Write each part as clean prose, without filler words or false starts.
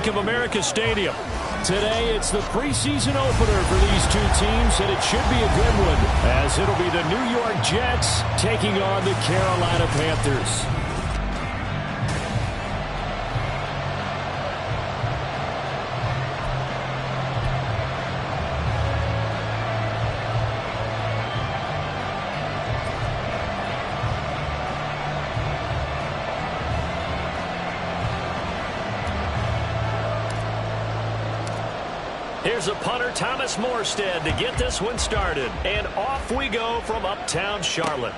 Bank of America Stadium. Today, it's the preseason opener for these two teams, and it should be a good one, as it'll be the New York Jets taking on the Carolina Panthers. Here's a punter, Thomas Morstead, to get this one started. And off we go from uptown Charlotte.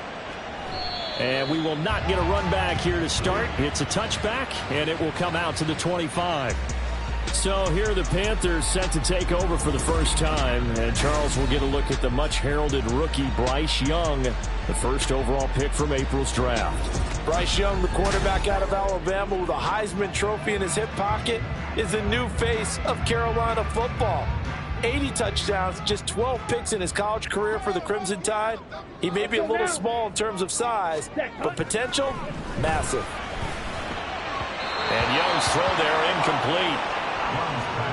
And we will not get a run back here to start. It's a touchback, and it will come out to the 25. So here are the Panthers set to take over for the first time. And Charles will get a look at the much-heralded rookie Bryce Young, the first overall pick from April's draft. Bryce Young, the quarterback out of Alabama with a Heisman Trophy in his hip pocket, is the new face of Carolina football. 80 touchdowns, just 12 picks in his college career for the Crimson Tide. He may be a little small in terms of size, but potential, massive. And Young's throw there, incomplete.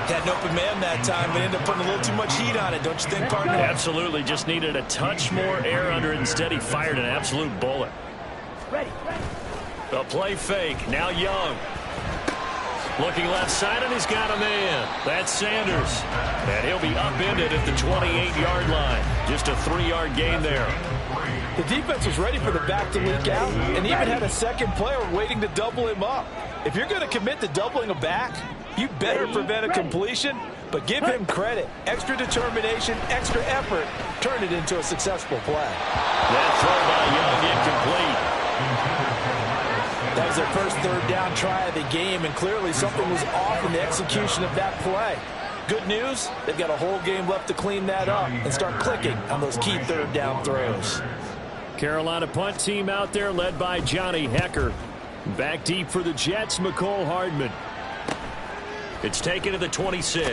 Had an open man that time, but ended up putting a little too much heat on it, don't you think, partner? Absolutely, just needed a touch more air under it. Instead, he fired an absolute bullet. Ready. A play fake, now Young. Looking left side, and he's got a man. That's Sanders. And he'll be upended at the 28-yard line. Just a 3-yard gain there. The defense was ready for the back to leak out, and even had a second player waiting to double him up. If you're going to commit to doubling a back, you better prevent a completion, but give him credit. Extra determination, extra effort, turned it into a successful play. That throw by Young incomplete. That was their first third down try of the game, and clearly something was off in the execution of that play. Good news, they've got a whole game left to clean that up and start clicking on those key third down throws. Carolina punt team out there led by Johnny Hecker. Back deep for the Jets, McCole Hardman. It's taken to the 26. A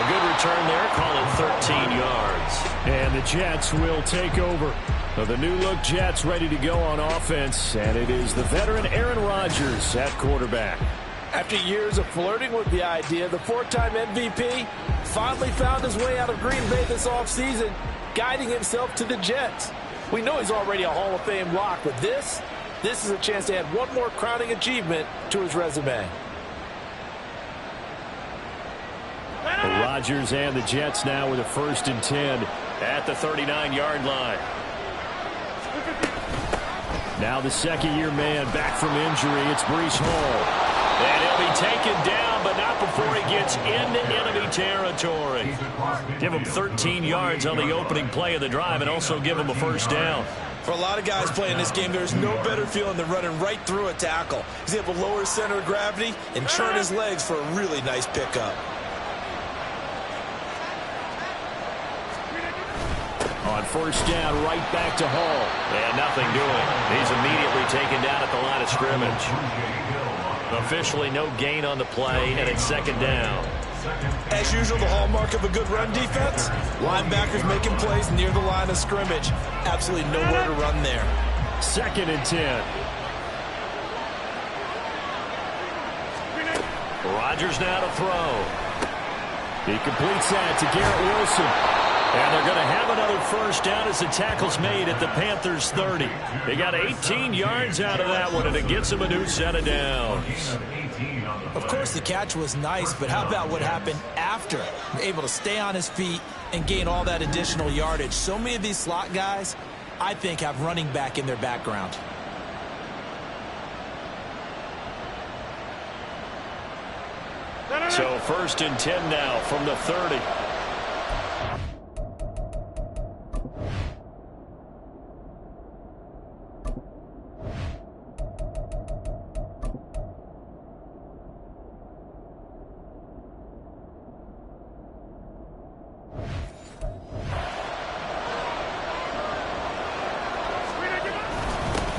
good return there, call it 13 yards. And the Jets will take over. The new-look Jets ready to go on offense, and it is the veteran Aaron Rodgers at quarterback. After years of flirting with the idea, the four-time MVP finally found his way out of Green Bay this offseason, guiding himself to the Jets. We know he's already a Hall of Fame lock, but this is a chance to add one more crowning achievement to his resume. Rodgers and the Jets now with a 1st and 10 at the 39-yard line. Now the second-year man back from injury. It's Breece Hall. And he'll be taken down, but not before he gets into enemy territory. Give him 13 yards on the opening play of the drive and also give him a first down. For a lot of guys playing this game, there's no better feeling than running right through a tackle. He's able to lower his center of gravity and churn his legs for a really nice pickup. On first down, right back to Hall. And nothing doing. He's immediately taken down at the line of scrimmage. Officially no gain on the play, and it's 2nd down. As usual, the hallmark of a good run defense, linebackers making plays near the line of scrimmage. Absolutely nowhere to run there. 2nd and 10. Rodgers now to throw. He completes that to Garrett Wilson. And they're going to have another first down as the tackle's made at the Panthers' 30. They got 18 yards out of that one, and it gets them a new set of downs. Of course, the catch was nice, but how about what happened after? Able to stay on his feet and gain all that additional yardage. So many of these slot guys, I think, have running back in their background. So 1st and 10 now from the 30.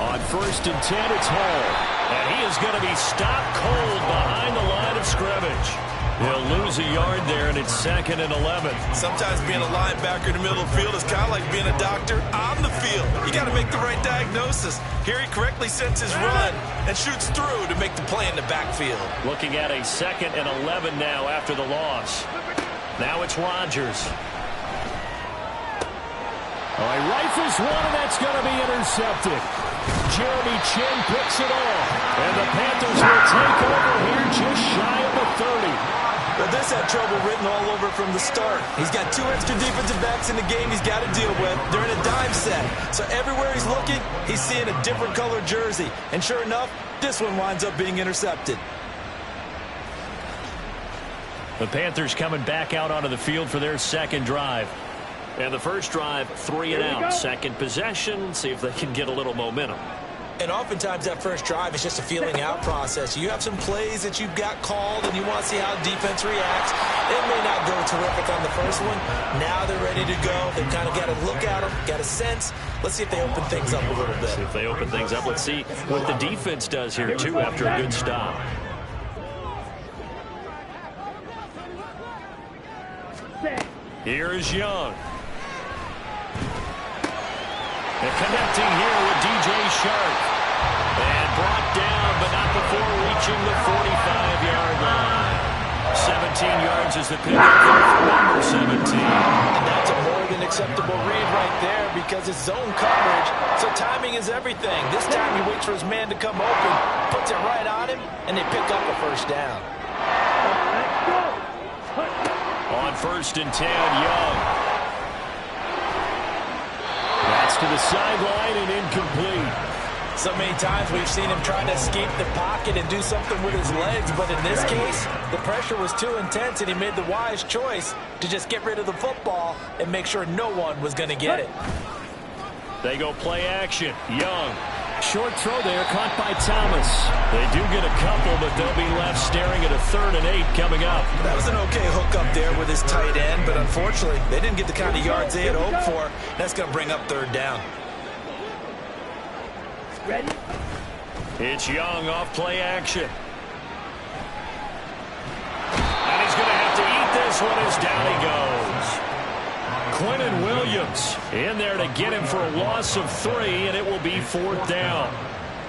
On 1st and 10, it's Hall. And he is going to be stopped cold behind the line of scrimmage. He'll lose lose a yard there, and it's 2nd and 11. Sometimes being a linebacker in the middle of the field is kind of like being a doctor on the field. You got to make the right diagnosis. Here he correctly sets his run and shoots through to make the play in the backfield. Looking at a 2nd and 11 now after the loss. Now it's Rodgers. Oh, he rifles one, and that's going to be intercepted. Jeremy Chin picks it off. And the Panthers will take over here just shy of the 30. Well, this had trouble written all over from the start. He's got 2 extra defensive backs in the game he's got to deal with. They're in a dime set. So everywhere he's looking, he's seeing a different color jersey. And sure enough, this one winds up being intercepted. The Panthers coming back out onto the field for their second drive. And the first drive, 3 and out. Second possession, see if they can get a little momentum. And oftentimes that first drive is just a feeling out process. You have some plays that you've got called and you want to see how defense reacts. It may not go terrific on the first one. Now they're ready to go. They've kind of got to look at them, got a sense. Let's see if they open things up a little bit. See if they open things up. Let's see what the defense does here, too, after a good stop. Here is Young. They're connecting here with DJ Shark. And brought down, but not before reaching the 45-yard line. 17 yards is the pickup for number 17. And that's a more than acceptable read right there because it's zone coverage, so timing is everything. This time he waits for his man to come open, puts it right on him, and they pick up a first down. On 1st and 10, Young. That's to the sideline and incomplete. So many times we've seen him trying to escape the pocket and do something with his legs, but in this case, the pressure was too intense and he made the wise choice to just get rid of the football and make sure no one was going to get it. They go play action. Young. Short throw there, caught by Thomas. They do get a couple, but they'll be left staring at a 3rd and 8 coming up. That was an okay hook up there with his tight end, but unfortunately, they didn't get the kind of yards they had hoped for. That's going to bring up 3rd down. Ready? It's Young off play action. And he's going to have to eat this one as down he goes. Quinnen Williams in there to get him for a loss of 3, and it will be 4th down.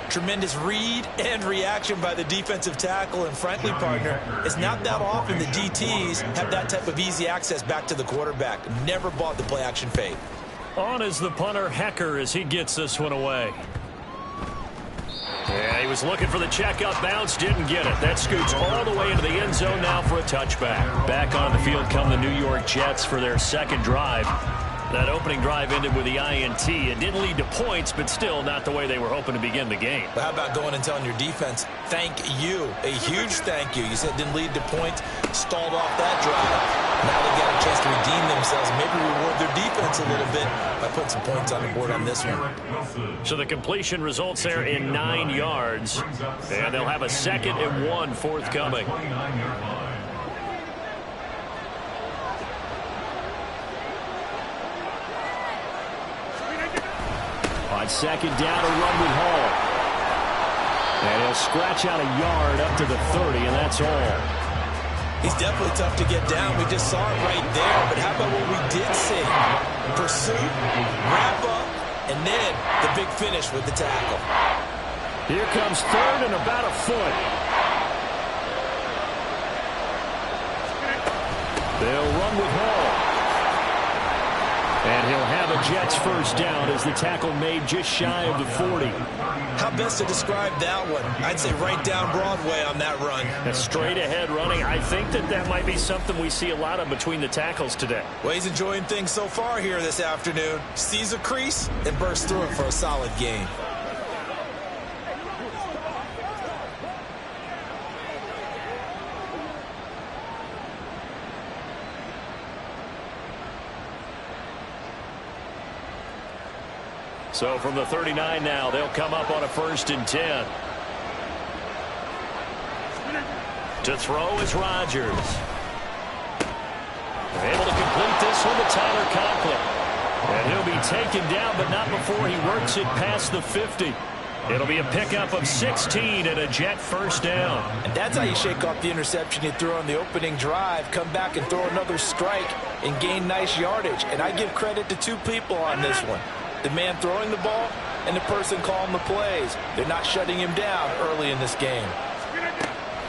Tremendous read and reaction by the defensive tackle, and frankly, partner, it's not that often the DTs have that type of easy access back to the quarterback. Never bought the play action fake. On is the punter, Hecker, as he gets this one away. Yeah, he was looking for the check-up bounce, didn't get it. That scoots all the way into the end zone now for a touchback. Back on the field come the New York Jets for their second drive. That opening drive ended with the INT. It didn't lead to points, but still not the way they were hoping to begin the game. But how about going and telling your defense, thank you, a huge thank you. You said it didn't lead to points, stalled off that drive. Now they've got a chance to redeem themselves, maybe reward their defense a little bit by putting some points on the board on this one. So the completion results there in 9 yards, and they'll have a 2nd and 1 forthcoming. On 2nd down, a run with Hall. And he'll scratch out a yard up to the 30, and that's all. He's definitely tough to get down. We just saw it right there. But how about what we did see? Pursuit, wrap up, and then the big finish with the tackle. Here comes 3rd and about a foot. They'll run with Hall. And he'll have a Jets first down as the tackle made just shy of the 40. How best to describe that one? I'd say right down Broadway on that run. A straight ahead running. I think that might be something we see a lot of between the tackles today. Well, he's enjoying things so far here this afternoon. Sees a crease and bursts through it for a solid gain. So from the 39 now, they'll come up on a 1st and 10. To throw is Rodgers. Able to complete this one to Tyler Conklin. And he'll be taken down, but not before he works it past the 50. It'll be a pickup of 16 and a Jet first down. And that's how you shake off the interception you threw on the opening drive, come back and throw another strike and gain nice yardage. And I give credit to two people on this one. The man throwing the ball and the person calling the plays. They're not shutting him down early in this game.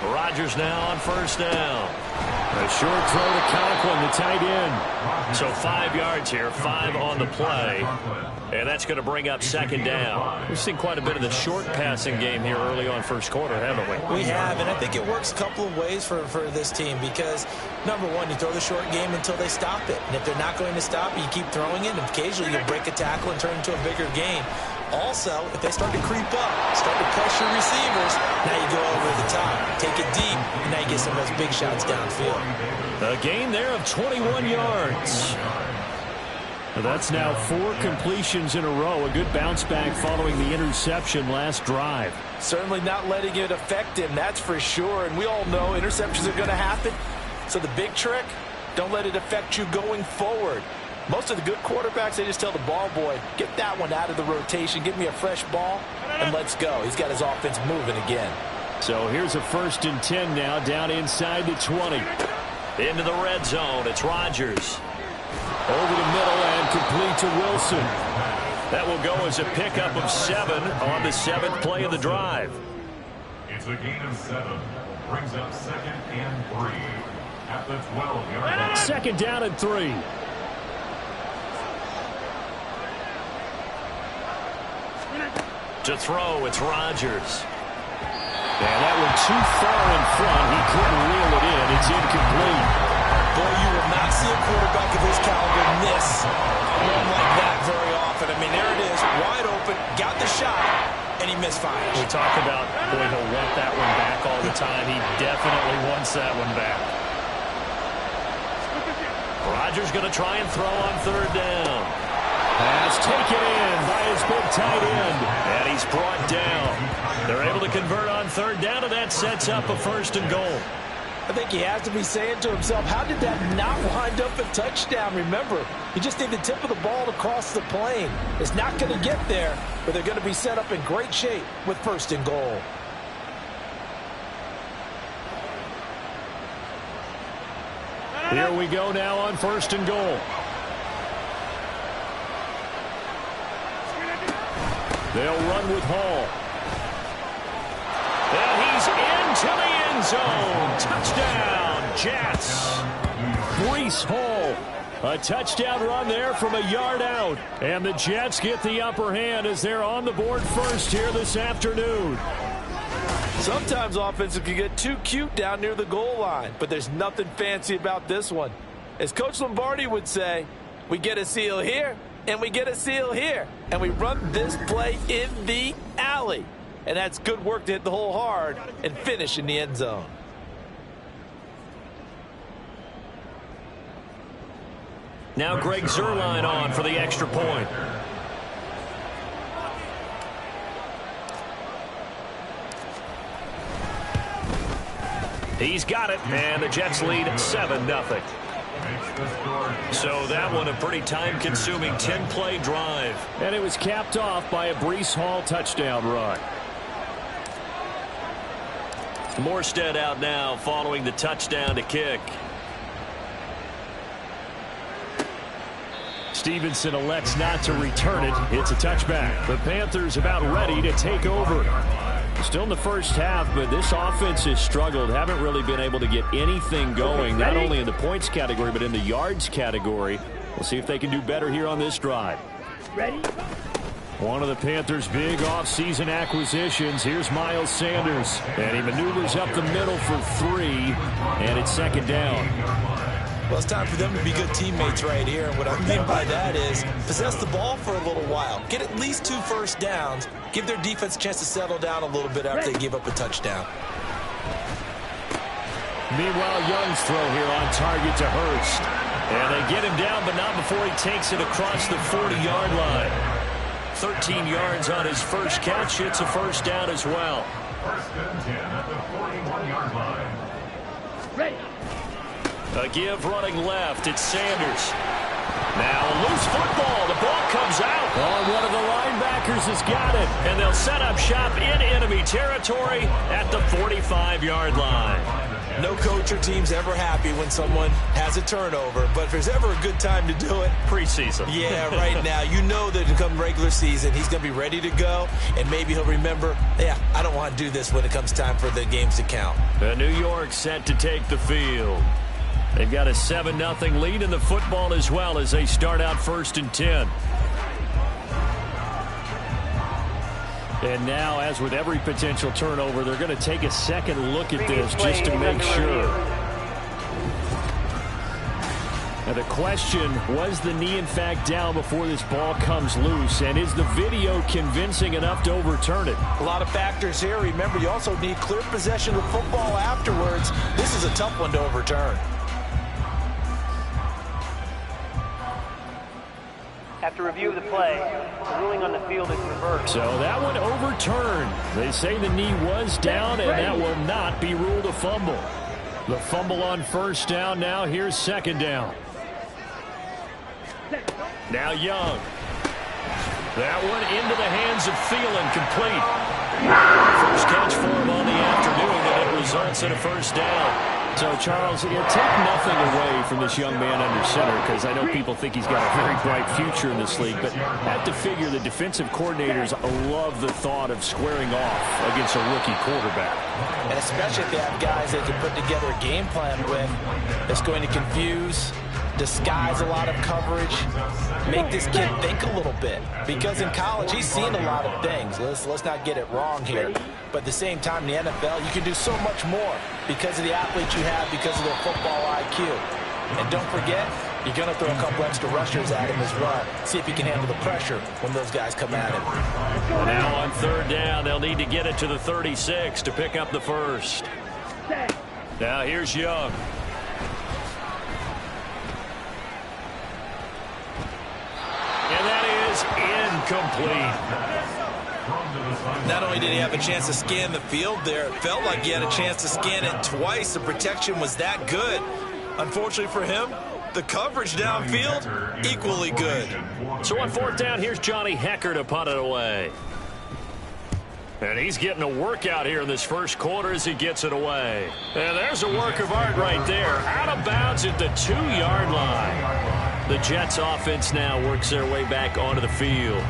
Rodgers now on first down. A short throw to Conklin, the tight end. So 5 yards here, 5 on the play. And that's going to bring up second down. We've seen quite a bit of the short passing game here early on first quarter, haven't we? We have, and I think it works a couple of ways for this team because, number one, you throw the short game until they stop it. And if they're not going to stop it, you keep throwing it, and occasionally you'll break a tackle and turn into a bigger gain. Also, if they start to creep up, start to pressure receivers, now you go over the top, take it deep, and now you get some of those big shots downfield. A gain there of 21 yards. That's now 4 completions in a row. A good bounce back following the interception last drive. Certainly not letting it affect him, that's for sure. And we all know interceptions are going to happen. So the big trick, don't let it affect you going forward. Most of the good quarterbacks, they just tell the ball boy, get that one out of the rotation, give me a fresh ball, and let's go. He's got his offense moving again. So here's a 1st and 10 now, down inside the 20. Into the red zone, it's Rodgers. Over the middle and complete to Wilson. That will go as a pickup of 7 on the 7th play of the drive. It's a gain of 7. Brings up 2nd and 3 at the 12-yard line. 2nd down and 3. To throw, it's Rodgers. And that one too far in front. He couldn't reel it in. It's incomplete. Boy, you will not see a quarterback of his caliber miss one like that very often. I mean, there it is, wide open, got the shot, and he misfires. We talk about, boy, he'll want that one back all the time. He definitely wants that one back. Rodgers going to try and throw on 3rd down. Pass taken in by his big tight end. And he's brought down. They're able to convert on 3rd down, and that sets up a 1st and goal. I think he has to be saying to himself, how did that not wind up a touchdown? Remember, you just need the tip of the ball to cross the plane. It's not going to get there, but they're going to be set up in great shape with 1st and goal. Here we go now on 1st and goal. They'll run with Hall. And he's into the end zone. Touchdown, Jets. Breece Hall. A touchdown run there from a yard out. And the Jets get the upper hand as they're on the board first here this afternoon. Sometimes offenses can get too cute down near the goal line, but there's nothing fancy about this one. As Coach Lombardi would say, we get a seal here, and we get a seal here, and we run this play in the alley. And that's good work to hit the hole hard and finish in the end zone. Now Greg Zuerlein on for the extra point. He's got it, and the Jets lead 7-0. So that one a pretty time-consuming 10-play drive. And it was capped off by a Breece Hall touchdown run. Morstead out now following the touchdown to kick. Stevenson elects not to return it. It's a touchback. The Panthers about ready to take over. Still in the first half, but this offense has struggled. Haven't really been able to get anything going, not only in the points category, but in the yards category. We'll see if they can do better here on this drive. Ready? One of the Panthers' big offseason acquisitions. Here's Miles Sanders. And he maneuvers up the middle for 3, and it's 2nd down. Well, it's time for them to be good teammates right here. And what I mean by that is possess the ball for a little while. Get at least 2 first downs. Give their defense a chance to settle down a little bit after they give up a touchdown. Meanwhile, Young's throw here on target to Hurst. And they get him down, but not before he takes it across the 40-yard line. 13 yards on his first catch. It's a first down as well. 1st and 10 at the 41-yard line. Ready. A give running left. It's Sanders. Now a loose football. The ball comes out on one of the Rodgers has got it, and they'll set up shop in enemy territory at the 45-yard line. No coach or team's ever happy when someone has a turnover, but if there's ever a good time to do it, preseason. Yeah, right now. You know that come regular season, he's going to be ready to go, and maybe he'll remember, yeah, I don't want to do this when it comes time for the games to count. New York set to take the field. They've got a 7-0 lead in the football as well as they start out 1st and 10. And now, as with every potential turnover, they're going to take a second look at this just to make sure. Now the question, was the knee in fact down before this ball comes loose? And is the video convincing enough to overturn it? A lot of factors here. Remember, you also need clear possession of football afterwards. This is a tough one to overturn. After review of the play, the ruling on the field is reversed. So that one overturned. They say the knee was down, and that will not be ruled a fumble. The fumble on 1st down. Now here's 2nd down. Now Young. That one into the hands of Thielen, complete. First catch for him on the afternoon, and it results in a 1st down. So, Charles, take nothing away from this young man under center, because I know people think he's got a very bright future in this league, but I have to figure the defensive coordinators love the thought of squaring off against a rookie quarterback. And especially if they have guys they can put together a game plan with that's going to confuse, disguise a lot of coverage, make this kid think a little bit. Because in college, he's seen a lot of things. Let's not get it wrong here. But at the same time, in the NFL, you can do so much more because of the athletes you have, because of their football IQ. And don't forget, you're going to throw a couple extra rushers at him as well. See if he can handle the pressure when those guys come at him. Now on 3rd down, they'll need to get it to the 36 to pick up the 1st. Now here's Young. And that is incomplete. Not only did he have a chance to scan the field there, it felt like he had a chance to scan it twice. The protection was that good. Unfortunately for him, the coverage downfield, equally good. So on 4th down, here's Johnny Hecker to punt it away. And he's getting a workout here in this 1st quarter as he gets it away. And there's a work of art right there. Out of bounds at the 2-yard line. The Jets offense now works their way back onto the field.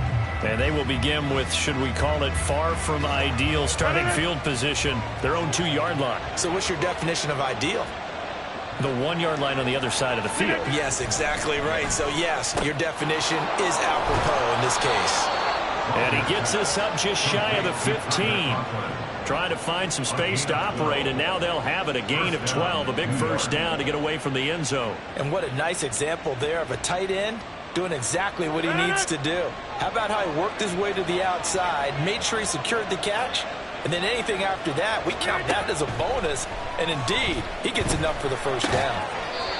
And they will begin with, should we call it, far from ideal starting field position, their own 2-yard line. So what's your definition of ideal? The 1-yard line on the other side of the field. Yes, exactly right. So, yes, your definition is apropos in this case. And he gets this up just shy of the 15. Trying to find some space to operate, and now they'll have it. A gain of 12, a big 1st down to get away from the end zone. And what a nice example there of a tight end doing exactly what he needs to do. How about how he worked his way to the outside, made sure he secured the catch, and then anything after that, we count that as a bonus. And indeed, he gets enough for the 1st down.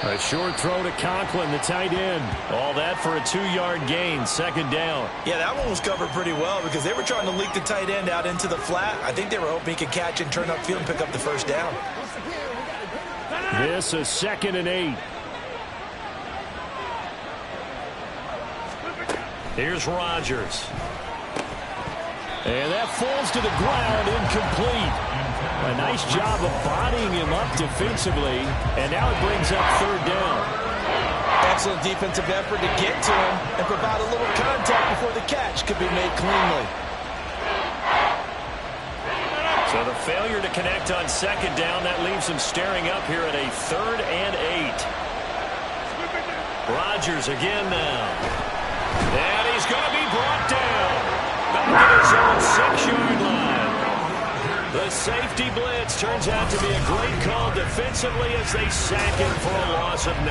A short throw to Conklin, the tight end. All that for a 2-yard gain, 2nd down. Yeah, that one was covered pretty well because they were trying to leak the tight end out into the flat. I think they were hoping he could catch and turn upfield and pick up the 1st down. This is 2nd and 8. Here's Rodgers. And that falls to the ground, incomplete. A nice job of bodying him up defensively. And now it brings up 3rd down. Excellent defensive effort to get to him and provide a little contact before the catch could be made cleanly. So the failure to connect on 2nd down, that leaves him staring up here at a 3rd and 8. Rodgers again now. And he's going to be brought down. Back at his own 6-yard line. The safety blitz turns out to be a great call defensively as they sack him for a loss of 9.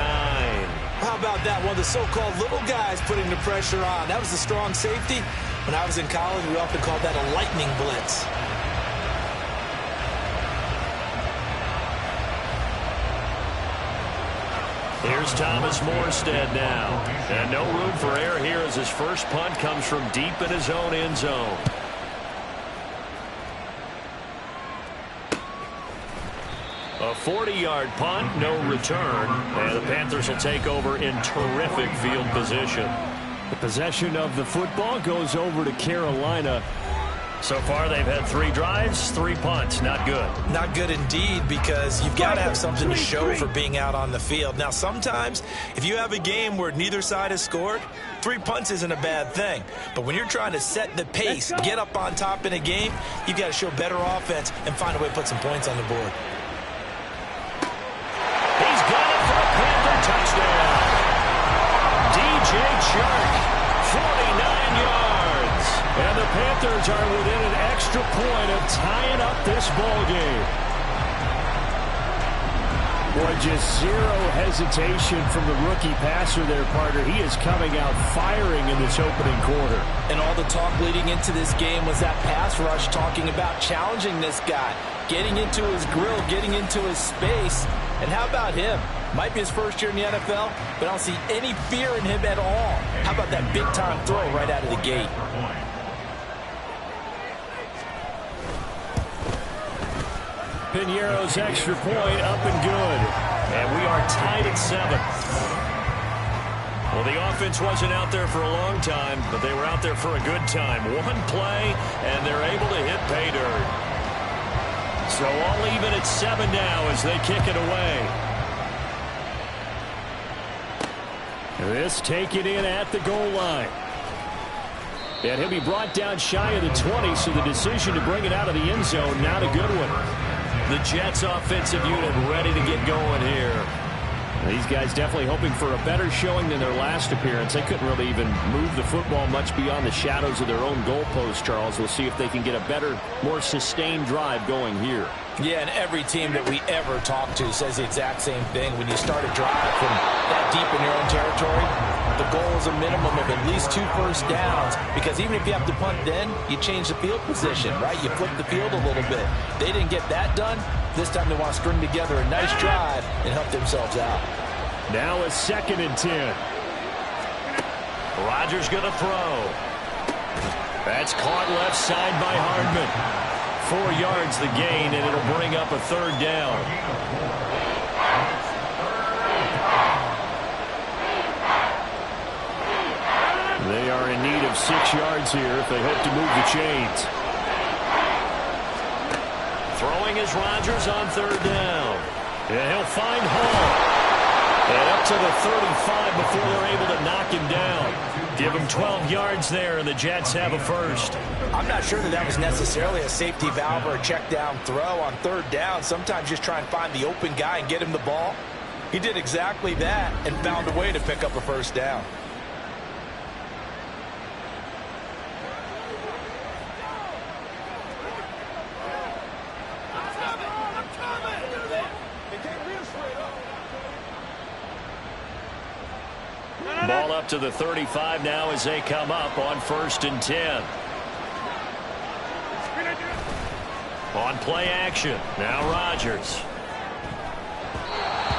How about that? One of the so-called little guys putting the pressure on. That was the strong safety. When I was in college, we often called that a lightning blitz. Here's Thomas Morstead now. And no room for error here as his first punt comes from deep in his own end zone. A 40-yard punt, no return. And the Panthers will take over in terrific field position. The possession of the football goes over to Carolina. So far, they've had 3 drives, 3 punts. Not good. Not good indeed, because you've got to have something to show for being out on the field. Now, sometimes, if you have a game where neither side has scored, 3 punts isn't a bad thing. But when you're trying to set the pace, get up on top in a game, you've got to show better offense and find a way to put some points on the board. He's got it for a Panther touchdown. DJ Chark, 49 yards. And the Panthers are within an extra point of tying up this ball game. Boy, just zero hesitation from the rookie passer there, partner. He is coming out firing in this opening quarter. And all the talk leading into this game was that pass rush, talking about challenging this guy, getting into his grill, getting into his space. And how about him? Might be his first year in the NFL, but I don't see any fear in him at all. How about that big-time throw right out of the gate? Piñeiro's extra point up and good. And we are tied at 7. Well, the offense wasn't out there for a long time, but they were out there for a good time. 1 play, and they're able to hit pay dirt. So all even at 7 now as they kick it away. This taken in at the goal line. And he'll be brought down shy of the 20, so the decision to bring it out of the end zone, not a good one. The Jets offensive unit ready to get going here. These guys definitely hoping for a better showing than their last appearance. They couldn't really even move the football much beyond the shadows of their own goalpost, Charles. We'll see if they can get a better, more sustained drive going here. Yeah, and every team that we ever talk to says the exact same thing. When you start a drive from that deep in your own territory, the goal is a minimum of at least 2 first downs, because even if you have to punt then, you change the field position, right? You flip the field a little bit. They didn't get that done. This time they want to string together a nice drive and help themselves out. Now a 2nd and 10. Rodgers going to throw. That's caught left side by Hardman. 4 yards the gain, and it'll bring up a 3rd down. They are in need of 6 yards here if they hope to move the chains. Throwing is Rodgers on 3rd down. And he'll find Hall. And up to the 35 before they're able to knock him down. Give him 12 yards there, and the Jets have a first. I'm not sure that was necessarily a safety valve or a check down throw on 3rd down. Sometimes just try and find the open guy and get him the ball. He did exactly that and found a way to pick up a first down. Ball up to the 35 now as they come up on 1st and 10. On play action. Now Rodgers.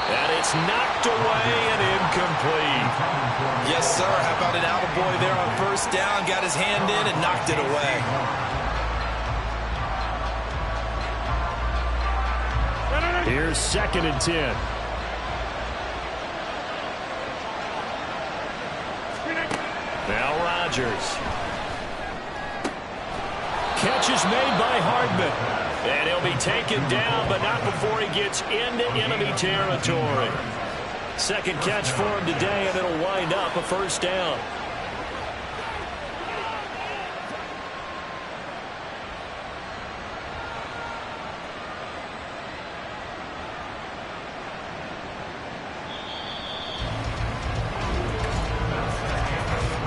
And it's knocked away and incomplete. Yes, sir. How about an attaboy there on 1st down? Got his hand in and knocked it away. Here's 2nd and 10. Now Rodgers. Catch is made by Hardman. And he'll be taken down, but not before he gets into enemy territory. 2nd catch for him today, and it'll wind up a 1st down.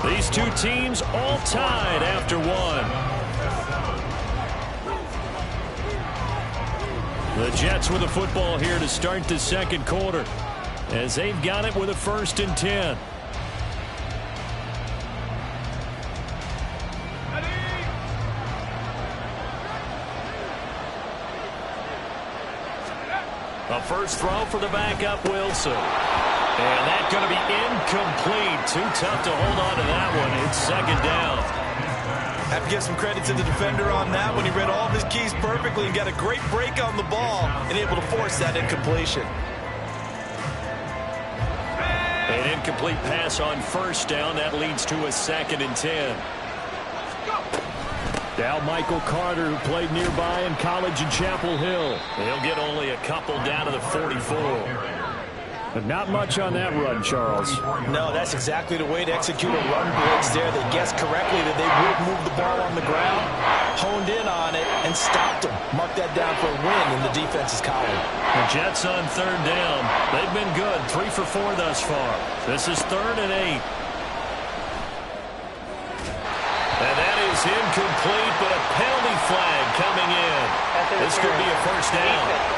These two teams all tied after 1. The Jets with the football here to start the 2nd quarter, as they've got it with a 1st and 10. A first throw for the backup, Wilson. And that's going to be incomplete. Too tough to hold on to that one. It's 2nd down. Have to give some credit to the defender on that one. He read all of his keys perfectly and got a great break on the ball and able to force that incompletion. An incomplete pass on first down. That leads to a 2nd and 10. Now Michael Carter, who played nearby in college in Chapel Hill. He'll get only a couple down to the 44. But not much on that run, Charles. No, that's exactly the way to execute a run blitz there. They guessed correctly that they would move the ball on the ground, honed in on it, and stopped them. Mark that down for a win in the defense's column. The Jets on 3rd down. They've been good, 3 for 4 thus far. This is 3rd and 8. And that is incomplete, but a penalty flag coming in. This could be a first down.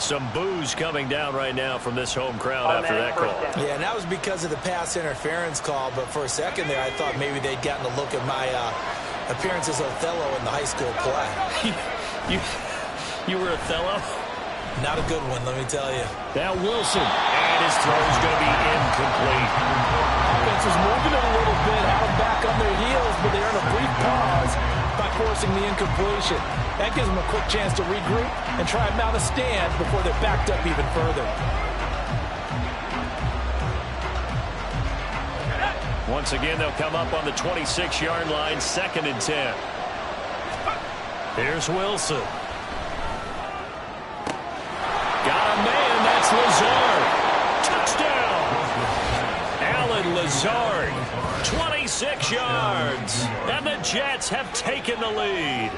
Some boos coming down right now from this home crowd after that call. Yeah, and that was because of the pass interference call. But for a second there, I thought maybe they'd gotten a look at my appearance as Othello in the high school play. You were Othello? Not a good one, let me tell you. Now Wilson. And his throw is going to be incomplete. Offense was moving it a little bit, had them back on their heels, but they earned a brief pause by forcing the incompletion. That gives them a quick chance to regroup and try and mount a stand before they're backed up even further. Once again, they'll come up on the 26-yard line, 2nd and 10. Here's Wilson. Got a man, that's Lazard. Touchdown! Alan Lazard, 26 yards. And the Jets have taken the lead.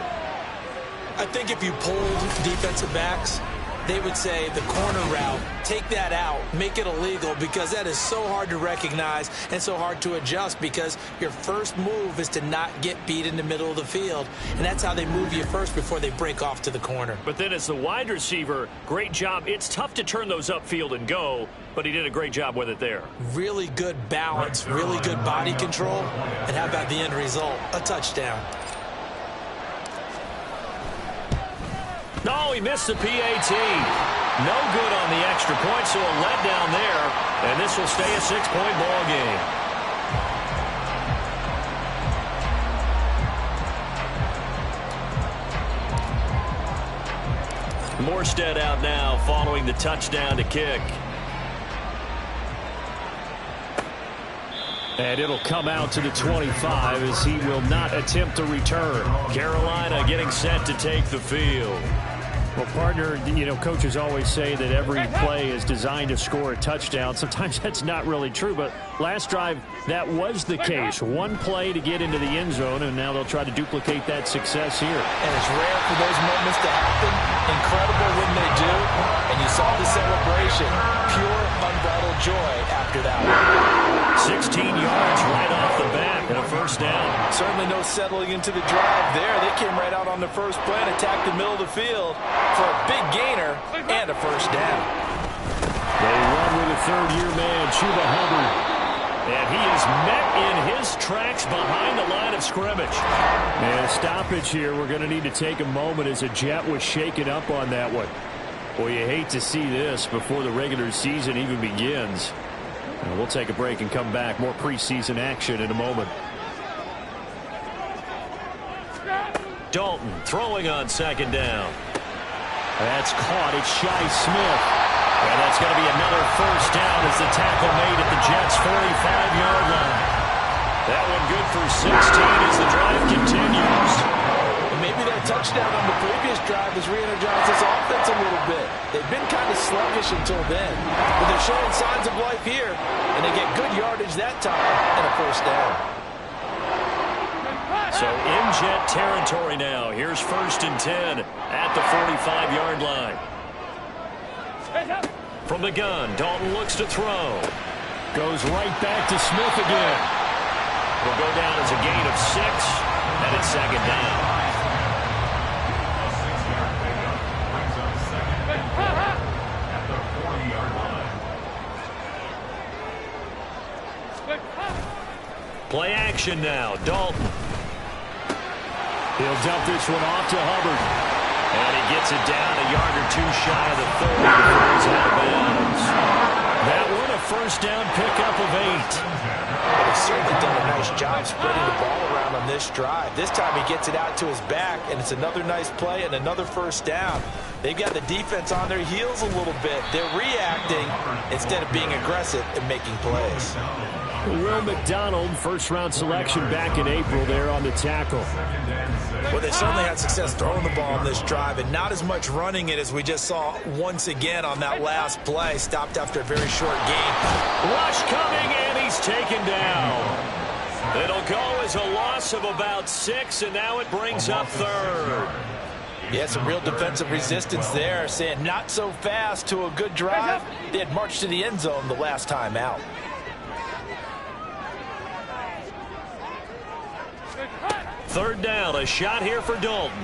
I think if you polled defensive backs, they would say the corner route, take that out, make it illegal, because that is so hard to recognize and so hard to adjust, because your first move is to not get beat in the middle of the field, and that's how they move you first before they break off to the corner. But then as the wide receiver, great job. It's tough to turn those upfield and go, but he did a great job with it there. Really good balance, really good body control, and how about the end result? A touchdown. No, he missed the PAT. No good on the extra point, so a letdown there. And this will stay a 6-point ball game. Morstead out now following the touchdown to kick. And it'll come out to the 25 as he will not attempt to return. Carolina getting set to take the field. Well, partner, you know, coaches always say that every play is designed to score a touchdown. Sometimes that's not really true, but last drive, that was the case. One play to get into the end zone, and now they'll try to duplicate that success here. And it's rare for those moments to happen. Incredible when they do. And you saw the celebration. Pure, unbridled joy after that one. 16 yards right off the bat and a first down. Certainly no settling into the drive there. They came right out on the first play and attacked the middle of the field for a big gainer and a first down. They run with a third-year man, Chuba Hubbard. And he is met in his tracks behind the line of scrimmage. And a stoppage here. We're going to need to take a moment as a Jet was shaken up on that one. Boy, you hate to see this before the regular season even begins. And we'll take a break and come back. More preseason action in a moment. Dalton throwing on 2nd down. That's caught. It's Shi Smith. And that's going to be another first down as the tackle made at the Jets' 45-yard line. That one good for 16 as the drive continues. And maybe that touchdown on the previous drive has re-energized this offense a little bit. They've been kind of sluggish until then. But they're showing signs of life here. And they get good yardage that time and a first down. So in Jet territory now. Here's 1st and 10 at the 45-yard line. From the gun, Dalton looks to throw. Goes right back to Smith again. Will go down as a gain of 6, and it's 2nd down. A 6-yard pickup brings up 2nd and 4 at the 40-yard line. Play action now. Dalton. He'll dump this one off to Hubbard. And he gets it down a yard or two shy of the 30 before he's out of bounds. That one a first down pickup of 8. They've certainly done a nice job spreading the ball around on this drive. This time he gets it out to his back, and it's another nice play and another first down. They've got the defense on their heels a little bit. They're reacting instead of being aggressive and making plays. Will McDonald, first-round selection back in April there on the tackle. Well, they certainly had success throwing the ball on this drive, and not as much running it as we just saw once again on that last play. Stopped after a very short gain. Rush coming, and he's taken down. It'll go as a loss of about 6, and now it brings up third. Yeah, some real defensive resistance there, saying not so fast to a good drive. They had marched to the end zone the last time out. Third down, a shot here for Dalton.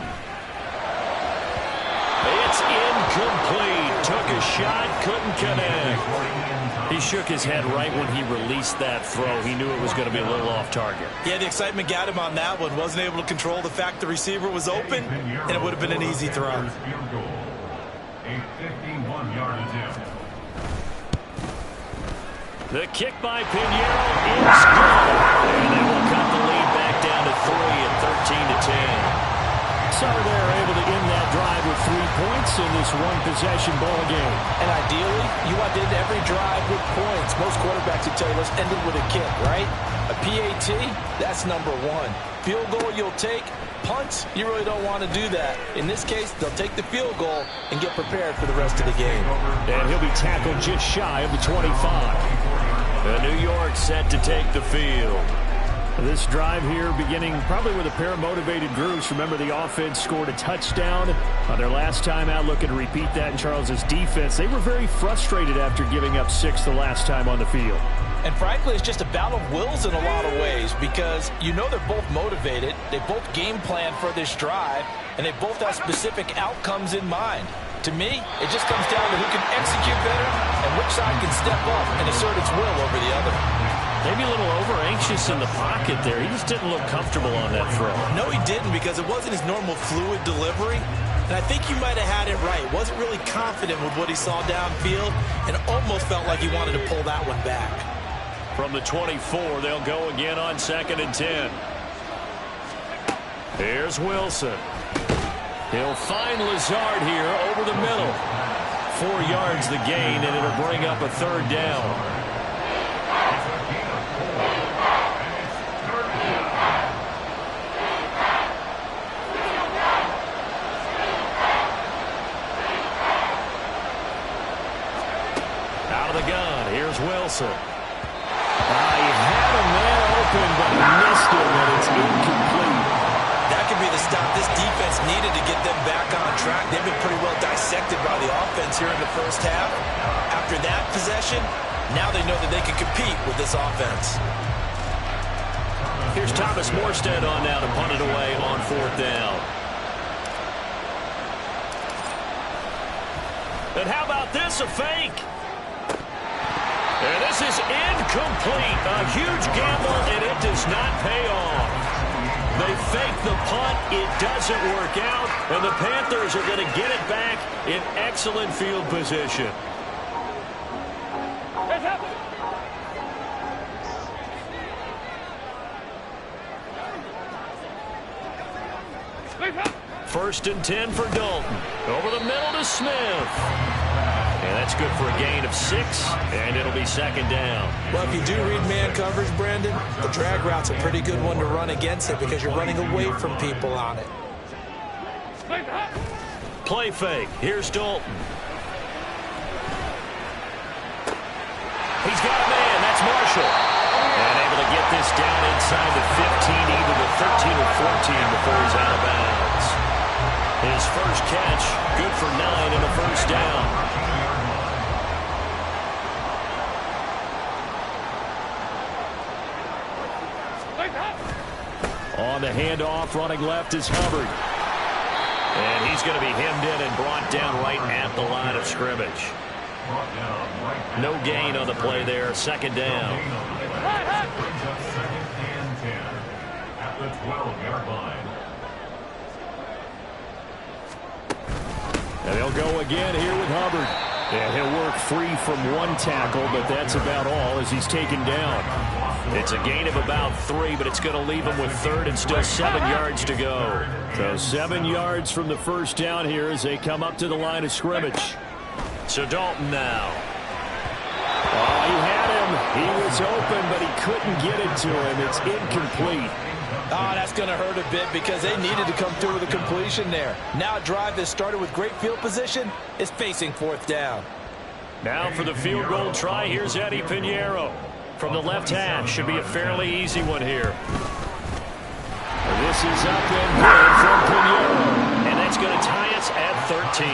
It's incomplete. Took a shot, couldn't connect. He shook his head right when he released that throw. He knew it was going to be a little off target. Yeah, the excitement got him on that one. Wasn't able to control the fact the receiver was open, and it would have been an easy throw. A 51-yard attempt. The kick by Pinheiro is good. And they will cut the lead back down to 3 at 13-10. So they're able to end that drive with 3 points in this one-possession ball game. And ideally, you want to end every drive with points. Most quarterbacks would tell you, let's end it with a kick, right? A PAT, that's number 1. Field goal you'll take. Punts, you really don't want to do that. In this case, they'll take the field goal and get prepared for the rest of the game. And he'll be tackled just shy of the 25. And New York set to take the field. This drive here beginning probably with a pair of motivated groups. Remember, the offense scored a touchdown on their last time out, looking to repeat that in Charles's defense. They were very frustrated after giving up 6 the last time on the field. And frankly, it's just a battle of wills in a lot of ways, because you know they're both motivated. They both game plan for this drive, and they both have specific outcomes in mind. To me, it just comes down to who can execute better and which side can step up and assert its will over the other. Maybe a little over-anxious in the pocket there. He just didn't look comfortable on that throw. No, he didn't, because it wasn't his normal fluid delivery. And I think you might have had it right. Wasn't really confident with what he saw downfield, and almost felt like he wanted to pull that one back. From the 24, they'll go again on 2nd and 10. Here's Wilson. He'll find Lazard here over the middle. 4 yards the gain, and it'll bring up a third down. Out of the gun, here's Wilson. He had a man open, but missed him, and it's incomplete. That could be the stop this defense needed to get them back on track. They've been pretty well dissected by the offense here in the first half. After that possession, now they know that they can compete with this offense. Here's Thomas Morstead on now to punt it away on 4th down. And how about this, a fake? And this is incomplete. A huge gamble, and it does not pay off. They fake the punt. It doesn't work out, and the Panthers are going to get it back in excellent field position. First and 10 for Dalton. Over the middle to Smith. And that's good for a gain of 6, and it'll be 2nd down. Well, if you do read man coverage, Brandon, the drag route's a pretty good one to run against it because you're running away from people on it. Play fake. Here's Dalton. He's got a man. That's Marshall. And able to get this down inside the 15, either the 13 or 14 before he's out of bounds. His first catch, good for 9 and a first down. On the handoff, running left is Hubbard. And he's going to be hemmed in and brought down right at the line of scrimmage. No gain on the play there, 2nd down. Brings up 2nd and 10 at the 12-yard line. And they'll go again here with Hubbard. Yeah, he'll work free from one tackle, but that's about all as he's taken down. It's a gain of about 3, but it's going to leave him with third and still 7 yards to go. So 7 yards from the first down here as they come up to the line of scrimmage. So Dalton now. Oh, he had him. He was open, but he couldn't get it to him. It's incomplete. Oh, that's going to hurt a bit because they needed to come through with a completion there. Now a drive that started with great field position is facing 4th down. Now for the field goal try, here's Eddie Pinheiro. From the left hash, should be a fairly easy one here. This is up and good from Pinheiro. And that's going to tie us at 13.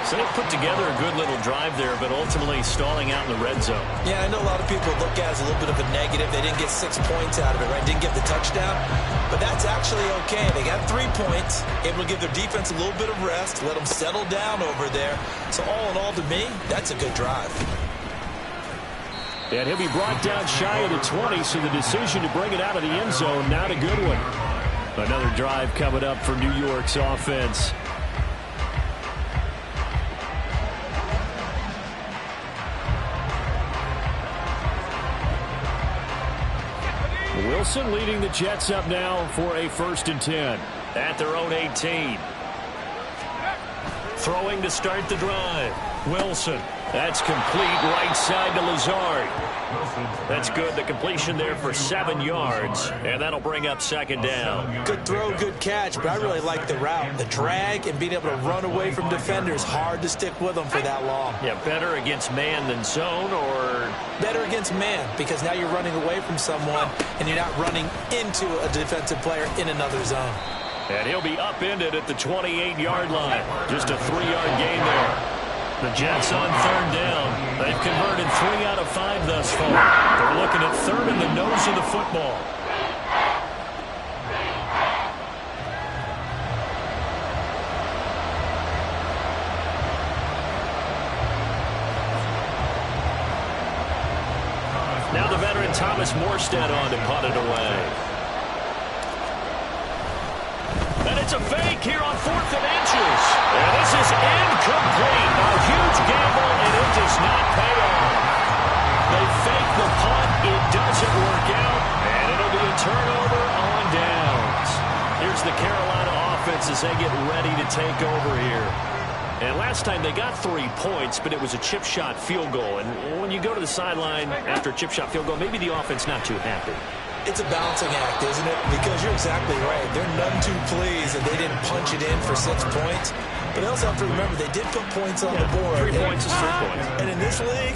So they put together a good little drive there, but ultimately stalling out in the red zone. Yeah, I know a lot of people look at it as a little bit of a negative. They didn't get 6 points out of it, right? Didn't get the touchdown. But that's actually okay. They got 3 points, able to give their defense a little bit of rest, let them settle down over there. So all in all, to me, that's a good drive. And he'll be brought down shy of the 20, so the decision to bring it out of the end zone, not a good one. Another drive coming up for New York's offense. Wilson leading the Jets up now for a 1st and 10 at their own 18. Throwing to start the drive. Wilson. That's complete right side to Lazard. That's good. The completion there for 7 yards, and that'll bring up 2nd down. Good throw, good catch, but I really like the route. The drag and being able to run away from defenders. Hard to stick with them for that long. Yeah, better against man than zone, or? Better against man, because now you're running away from someone, and you're not running into a defensive player in another zone. And he'll be upended at the 28-yard line. Just a 3-yard gain there. The Jets on 3rd down. They've converted 3 out of 5 thus far. They're looking at 3rd in the nose of the football. Now the veteran Thomas Morstead on to punt it away. And it's a fake here on 4th and inches. And this is incomplete. A huge gamble, and it does not pay off. They fake the punt. It doesn't work out. And it'll be a turnover on downs. Here's the Carolina offense as they get ready to take over here. And last time they got 3 points, but it was a chip shot field goal. And when you go to the sideline after a chip shot field goal, maybe the offense not too happy. It's a balancing act, isn't it? Because you're exactly right. They're none too pleased that they didn't punch it in for 6 points. But they also have to remember they did put points on the board. 3 points is 3 points. And in this league,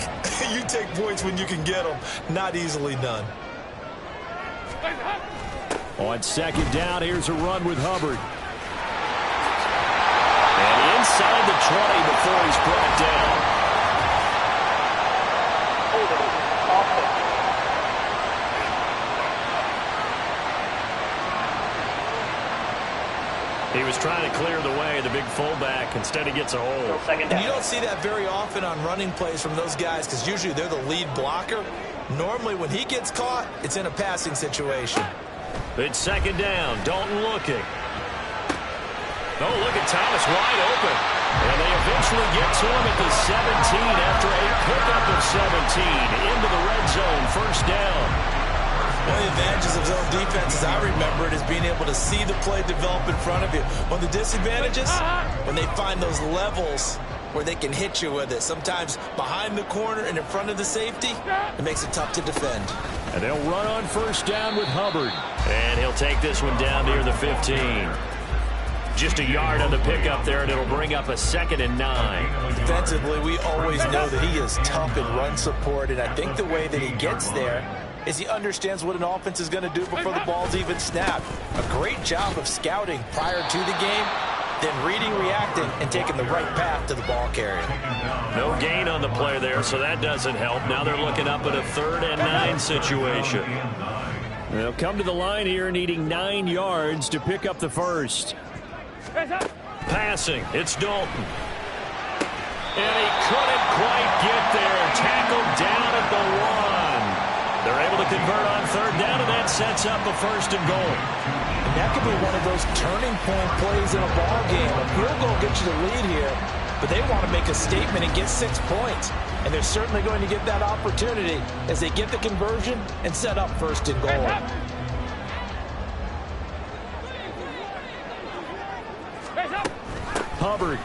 you take points when you can get them. Not easily done. On 2nd down, here's a run with Hubbard. And inside the 20 before he's brought down. He was trying to clear the way, the big fullback. Instead, he gets a hold. And you don't see that very often on running plays from those guys because usually they're the lead blocker. Normally, when he gets caught, it's in a passing situation. It's 2nd down. Dalton looking. Oh, look at Thomas wide open. And they eventually get to him at the 17 after a pickup of 17 into the red zone. 1st down. One of the advantages of zone defense, as I remember it, is being able to see the play develop in front of you. One of the disadvantages, when they find those levels where they can hit you with it. Sometimes behind the corner and in front of the safety, it makes it tough to defend. And they'll run on 1st down with Hubbard. And he'll take this one down near the 15. Just a yard on the pickup there, and it'll bring up a 2nd and 9. Defensively, we always know that he is tough in run support, and I think the way that he gets there is he understands what an offense is going to do before the ball's even snapped. A great job of scouting prior to the game, then reading, reacting, and taking the right path to the ball carrier. No gain on the play there, so that doesn't help. Now they're looking up at a 3rd and 9 situation. They'll come to the line here needing 9 yards to pick up the 1st. Passing, it's Dalton. And he couldn't quite get there. Tackled down at the 1. They're able to convert on 3rd down, and that sets up a 1st and goal. And that could be one of those turning point plays in a ball game. A field goal gets you the lead here. but they want to make a statement and get 6 points. And they're certainly going to get that opportunity as they get the conversion and set up first and goal. Hubbard.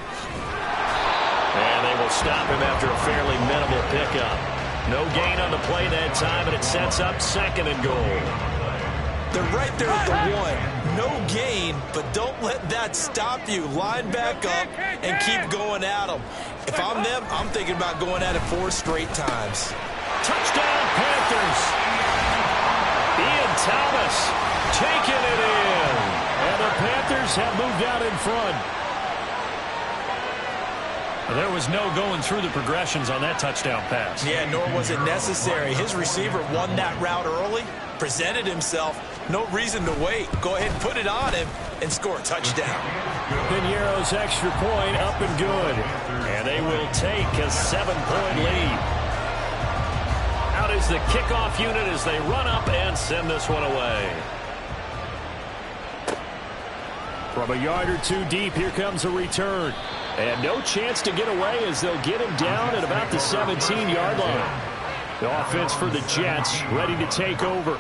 And they will stop him after a fairly minimal pickup. No gain on the play that time, and it sets up second and goal. They're right there at the one. No gain, but don't let that stop you. Line back up and keep going at them. If I'm them, I'm thinking about going at it 4 straight times. Touchdown, Panthers. Ian Thomas taking it in. And the Panthers have moved out in front. There was no going through the progressions on that touchdown pass. Yeah, nor was it necessary. His receiver won that route early, presented himself. No reason to wait. Go ahead and put it on him and score a touchdown. Piñeiro's extra point up and good. And they will take a 7-point lead. Out is the kickoff unit as they run up and send this one away. From a yard or two deep, here comes a return. And no chance to get away as they'll get him down at about the 17-yard line. The offense for the Jets ready to take over.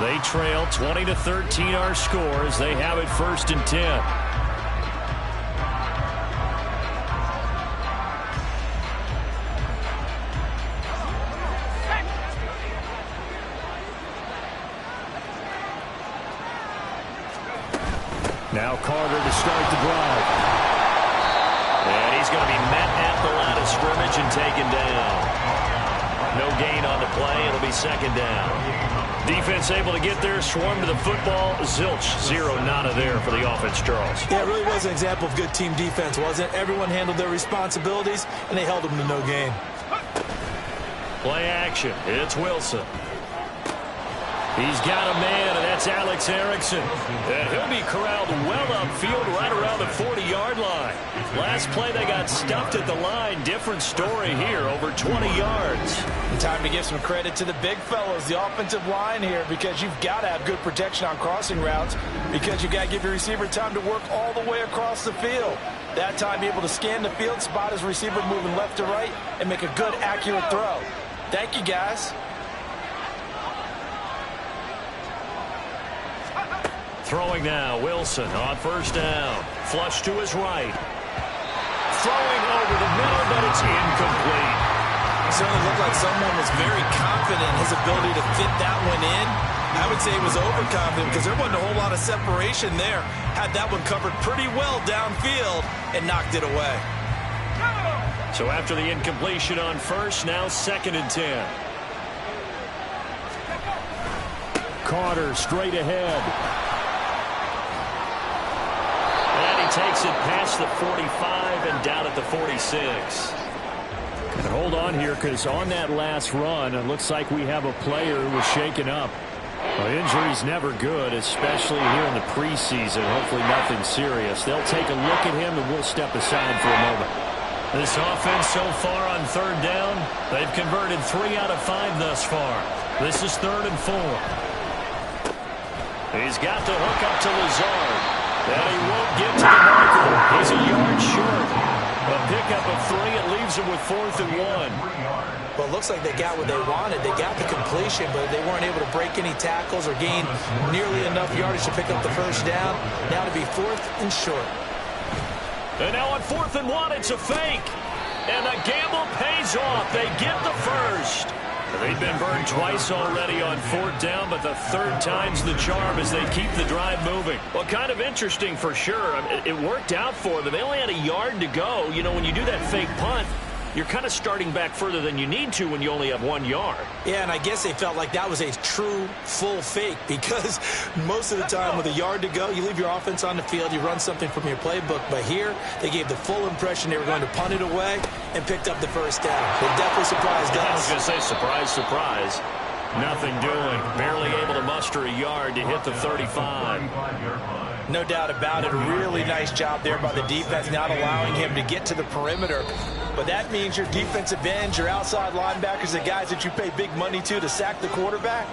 They trail 20-13 our score as they have it 1st and 10. Now Carter to start the drive. And he's going to be met at the line of scrimmage and taken down. No gain on the play. It'll be 2nd down. Defense able to get there, swarm to the football. Zilch, 0 nada there for the offense, Charles. Yeah, it really was an example of good team defense, wasn't it? Everyone handled their responsibilities, and they held them to no gain. Play action. It's Wilson. He's got a man, and that's Alex Erickson. And he'll be corralled well upfield right around the 40-yard line. Last play, they got stuffed at the line. Different story here, over 20 yards. And time to give some credit to the big fellows, the offensive line here, because you've got to have good protection on crossing routes, because you've got to give your receiver time to work all the way across the field. That time, be able to scan the field, spot his receiver moving left to right, and make a good, accurate throw. Thank you, guys. Throwing now, Wilson on 1st down. Flush to his right. Throwing over the middle, but it's incomplete. It certainly looked like someone was very confident in his ability to fit that one in. I would say he was overconfident because there wasn't a whole lot of separation there. Had that one covered pretty well downfield and knocked it away. So after the incompletion on 1st, now 2nd and 10. Carter straight ahead. Takes it past the 45 and down at the 46. And hold on here, because on that last run, it looks like we have a player who was shaken up. Well, injury's never good, especially here in the preseason. Hopefully nothing serious. They'll take a look at him, and we'll step aside for a moment. This offense so far on 3rd down, they've converted 3 out of 5 thus far. This is 3rd and 4. He's got the hook up to Lazard. And he won't get to the marker. He's a yard short. A pickup of 3. It leaves him with 4th and 1. Well, it looks like they got what they wanted. They got the completion, but they weren't able to break any tackles or gain nearly enough yardage to pick up the 1st down. Now to be 4th and short. And now on 4th and 1, it's a fake. And the gamble pays off. They get the 1st. They've been burned twice already on 4th down, but the 3rd time's the charm as they keep the drive moving. Well, kind of interesting for sure. I mean, it worked out for them. They only had a yard to go. You know, when you do that fake punt, you're kind of starting back further than you need to when you only have 1 yard. Yeah, and I guess they felt like that was a true full fake because most of the time with a yard to go, you leave your offense on the field, you run something from your playbook. But here, they gave the full impression they were going to punt it away and picked up the 1st down. They definitely surprised us. I was going to say surprise, surprise. Nothing doing. Barely able to muster a yard to hit the 35. No doubt about it. A really nice job there by the defense, not allowing him to get to the perimeter. But that means your defensive ends, your outside linebackers, the guys that you pay big money to sack the quarterback,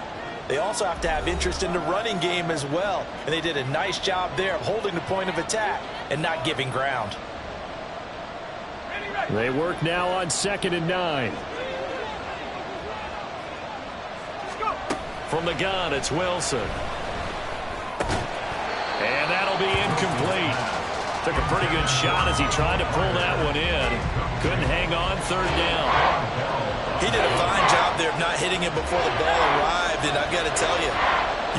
they also have to have interest in the running game as well. And they did a nice job there of holding the point of attack and not giving ground. They work now on 2nd and 9. From the gun, it's Wilson. And that'll be incomplete. Took a pretty good shot as he tried to pull that one in. Couldn't hang on 3rd down. He did a fine job there of not hitting it before the ball arrived, and I've got to tell you,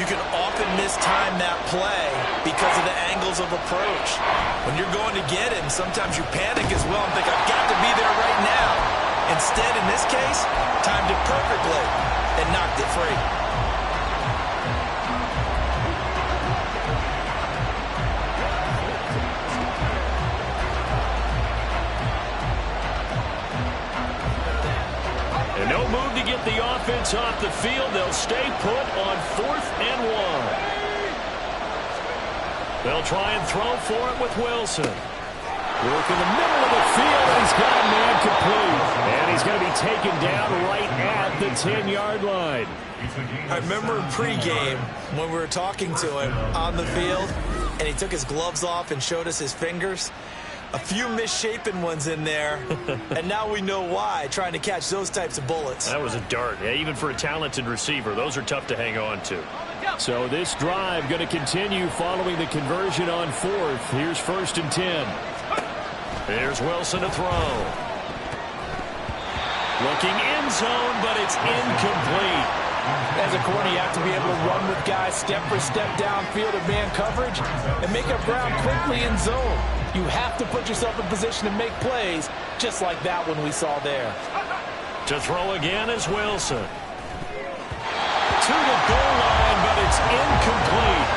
you can often mistime that play because of the angles of approach. When you're going to get him, sometimes you panic as well and think, I've got to be there right now. Instead, in this case, timed it perfectly and knocked it free. And no move to get the offense off the field. They'll stay put on 4th and 1. They'll try and throw for it with Wilson. Work in the middle of the field. He's got a man complete. And he's going to be taken down right at the 10-yard line. I remember in pregame when we were talking to him on the field, and he took his gloves off and showed us his fingers. A few misshapen ones in there, and now we know why, trying to catch those types of bullets. That was a dart. Yeah, even for a talented receiver, those are tough to hang on to. So this drive going to continue following the conversion on 4th. Here's 1st and 10. Here's Wilson to throw. Looking end zone, but it's incomplete. As a corner, you have to be able to run with guys step for step downfield of man coverage and make up ground quickly in zone. You have to put yourself in position to make plays, just like that one we saw there. To throw again is Wilson. To the goal line, but it's incomplete.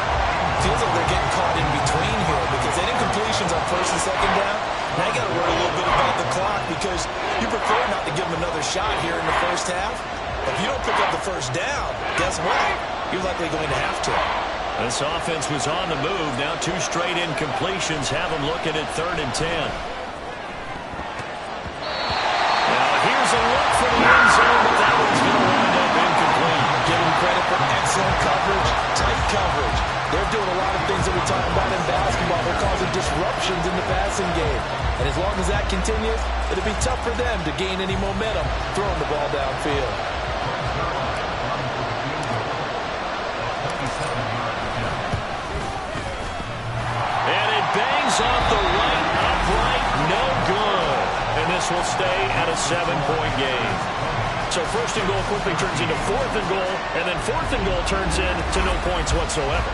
Feels like they're getting caught in between here because they did incompletions on 1st and 2nd down. Now you got to worry a little bit about the clock because you prefer not to give them another shot here in the 1st half. If you don't pick up the 1st down, guess what? You're likely going to have to. This offense was on the move. Now 2 straight incompletions have them looking at 3rd and 10. Now here's a look for the end zone, but that one's going to wind up incomplete. Give them credit for excellent coverage, tight coverage. They're doing a lot of things that we talk about in basketball. They're causing disruptions in the passing game. And as long as that continues, it'll be tough for them to gain any momentum throwing the ball downfield. And it bangs off the right upright, no good. And this will stay at a 7-point game. So 1st and goal quickly turns into 4th and goal, and then 4th and goal turns into no points whatsoever.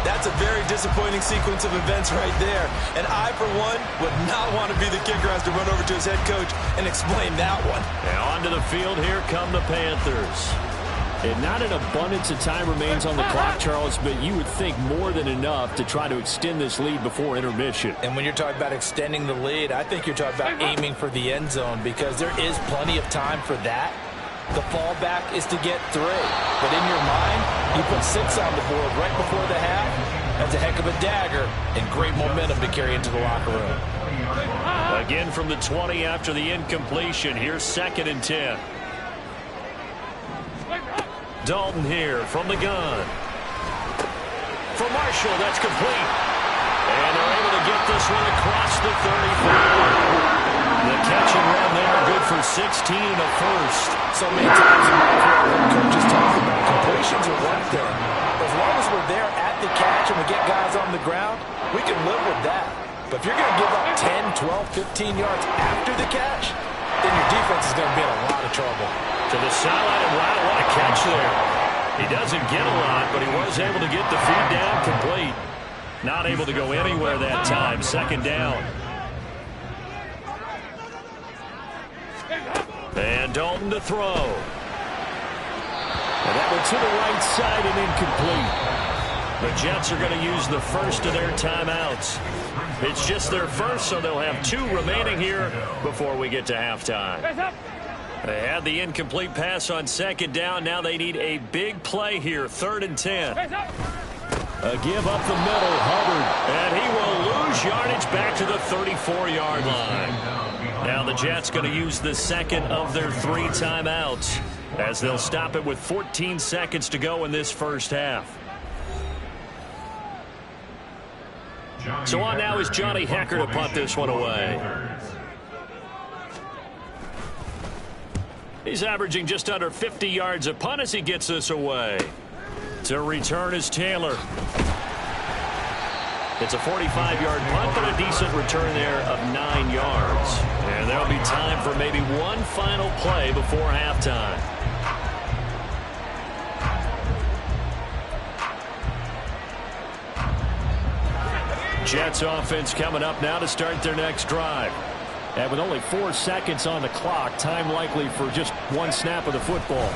That's a very disappointing sequence of events right there. And I, for one, would not want to be the kicker who has to run over to his head coach and explain that one. Now onto the field, here come the Panthers. And not an abundance of time remains on the clock, Charles, but you would think more than enough to try to extend this lead before intermission. And when you're talking about extending the lead, I think you're talking about aiming for the end zone because there is plenty of time for that. The fallback is to get 3. But in your mind, you put 6 on the board right before the half. That's a heck of a dagger and great momentum to carry into the locker room. Again from the 20 after the incompletion. Here's 2nd and 10. Dalton here from the gun. For Marshall, that's complete. And they're able to get this one across the 35. The catch and run there, good for 16 and a 1st. So many times in my career, coaches talk about completions are one thing. As long as we're there at the catch and we get guys on the ground, we can live with that. But if you're going to give up 10, 12, 15 yards after the catch, then your defense is going to be in a lot of trouble. To the sideline, and wow, what a catch there. He doesn't get a lot, but he was able to get the feed down complete. Not able to go anywhere that time. 2nd down. And Dalton to throw. And that one to the right side and incomplete. The Jets are going to use the first of their timeouts. It's just their first, so they'll have 2 remaining here before we get to halftime. They had the incomplete pass on 2nd down. Now they need a big play here, 3rd and 10. A give up the middle, Hubbard. And he will lose yardage back to the 34-yard line. Now the Jets going to use the 2nd of their 3 timeouts as they'll stop it with 14 seconds to go in this first half. So on now is Johnny Hecker to punt this one away. He's averaging just under 50 yards a punt as he gets this away. To return is Taylor. It's a 45-yard punt, but a decent return there of 9 yards. And there'll be time for maybe one final play before halftime. Jets offense coming up now to start their next drive. And with only 4 seconds on the clock, time likely for just one snap of the football.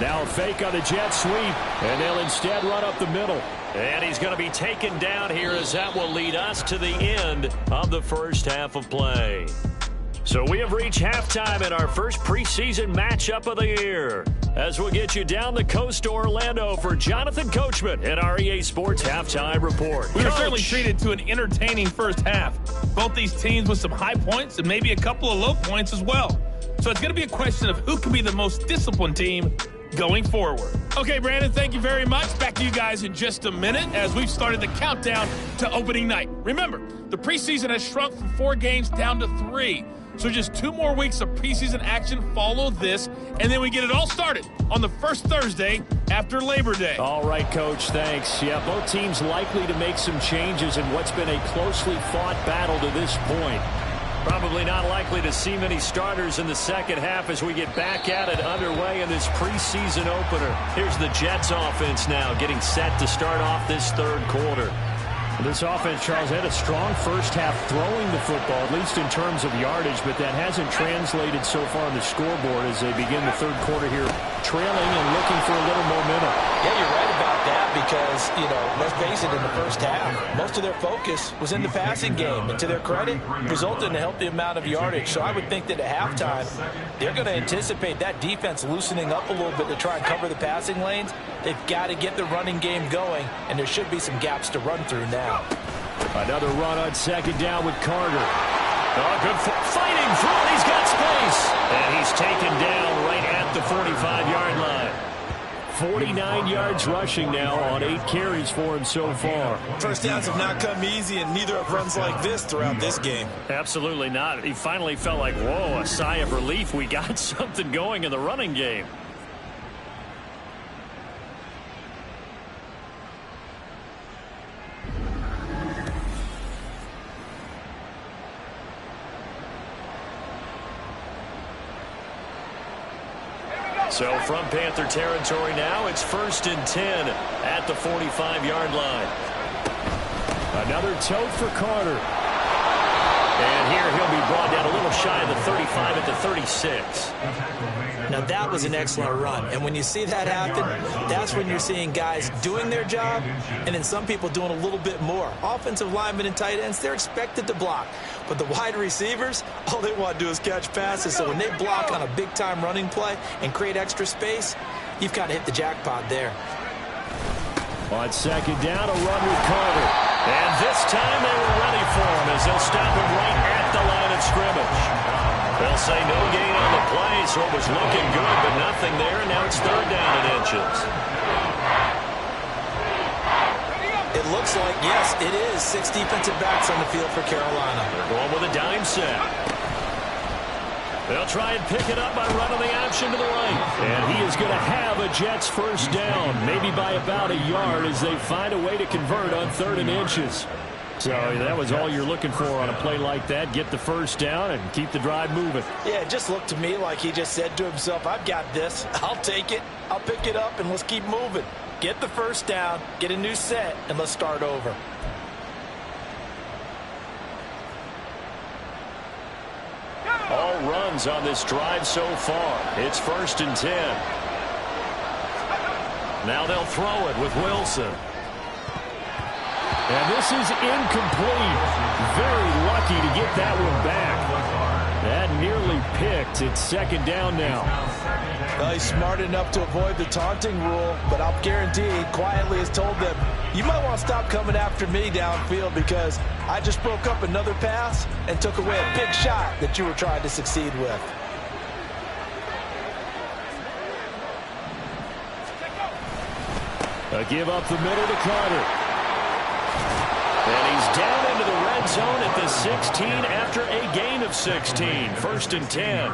Now a fake on the jet sweep, and they'll instead run up the middle. And he's going to be taken down here as that will lead us to the end of the first half of play. So we have reached halftime in our first preseason matchup of the year. As we'll get you down the coast to Orlando for Jonathan Coachman in our EA Sports Halftime Report. We were certainly treated to an entertaining first half. Both these teams with some high points and maybe a couple of low points as well. So it's going to be a question of who can be the most disciplined team going forward. Okay, Brandon, thank you very much. Back to you guys in just a minute as we've started the countdown to opening night. Remember, the preseason has shrunk from 4 games down to 3. So just 2 more weeks of preseason action follow this, and then we get it all started on the first Thursday after Labor Day. All right, Coach, thanks. Yeah, both teams likely to make some changes in what's been a closely fought battle to this point. Probably not likely to see many starters in the second half as we get back at it underway in this preseason opener. Here's the Jets offense now getting set to start off this third quarter. This offense, Charles, had a strong first half throwing the football, at least in terms of yardage, but that hasn't translated so far on the scoreboard as they begin the third quarter here, trailing and looking for a little momentum. Yeah, you're right about that because, let's face it, in the first half, most of their focus was in the passing game. And to their credit, resulted in a healthy amount of yardage. So I would think that at halftime, they're going to anticipate that defense loosening up a little bit to try and cover the passing lanes. They've got to get the running game going, and there should be some gaps to run through now. Another run on second down with Carter. Oh, good fighting through. He's got space. And he's taken down right at the 45-yard line. 49 yards rushing now on 8 carries for him so far. First downs have not come easy, and neither have runs like this throughout this game. Absolutely not. He finally felt like, whoa, a sigh of relief. We got something going in the running game. So from Panther territory now, it's 1st and 10 at the 45-yard line. Another tote for Carter. And here he'll be brought down a little shy of the 35 at the 36. Now that was an excellent run. And when you see that happen, that's when you're seeing guys doing their job and then some people doing a little bit more. Offensive linemen and tight ends, they're expected to block. But the wide receivers, all they want to do is catch passes. So when they block on a big-time running play and create extra space, you've got to hit the jackpot there. On second down, a run with Carter. And this time they were ready for him as they'll stop him right at the line of scrimmage. They'll say no gain on the play, so it was looking good, but nothing there, and now it's 3rd down and inches. It looks like, yes, it is 6 defensive backs on the field for Carolina. They're going with a dime set. They'll try and pick it up by running the option to the right. And he is going to have a Jets first down, maybe by about a yard as they find a way to convert on 3rd and inches. So that was all you're looking for on a play like that. Get the first down and keep the drive moving. Yeah, it just looked to me like he just said to himself, I've got this. I'll take it. I'll pick it up, and let's keep moving. Get the first down, get a new set, and let's start over. All runs on this drive so far. It's 1st and 10. Now they'll throw it with Wilson. And this is incomplete. Very lucky to get that one back. That nearly picked. It's 2nd down now. Well, he's smart enough to avoid the taunting rule, but I'll guarantee he quietly has told them, you might want to stop coming after me downfield because I just broke up another pass and took away a big shot that you were trying to succeed with. A give up the middle to Carter. And he's down into the red zone at the 16 after a gain of 16. 1st and 10.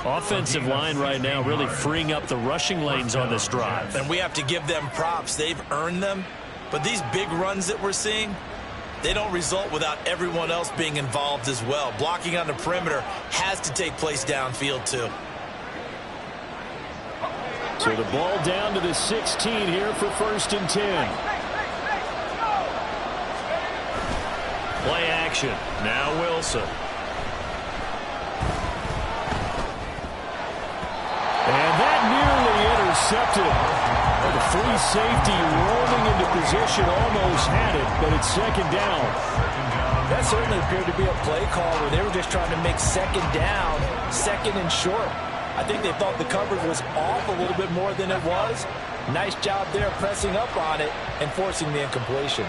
Offensive line right now really freeing up the rushing lanes on this drive. And we have to give them props. They've earned them. But these big runs that we're seeing, they don't result without everyone else being involved as well. Blocking on the perimeter has to take place downfield too. So the ball down to the 16 here for 1st and 10. Play action. Now Wilson. And that nearly intercepted. The free safety rolling into position, almost had it, but it's 2nd down. That certainly appeared to be a play call where they were just trying to make 2nd down, 2nd and short. I think they thought the coverage was off a little bit more than it was. Nice job there pressing up on it and forcing the incompletion.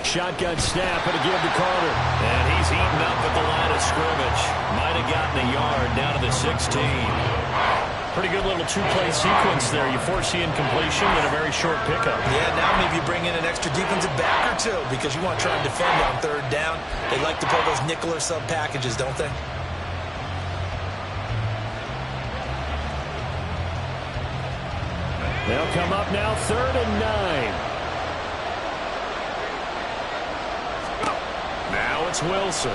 Shotgun snap and a give to Carter. And he's eaten up at the line of scrimmage. Might have gotten a yard down to the 16. Pretty good little two-play sequence there. You force the incompletion and a very short pickup. Yeah, now maybe you bring in an extra defensive back or two because you want to try and defend on 3rd down. They like to play those nickel or sub packages, don't they? They'll come up now 3rd and 9. Now it's Wilson.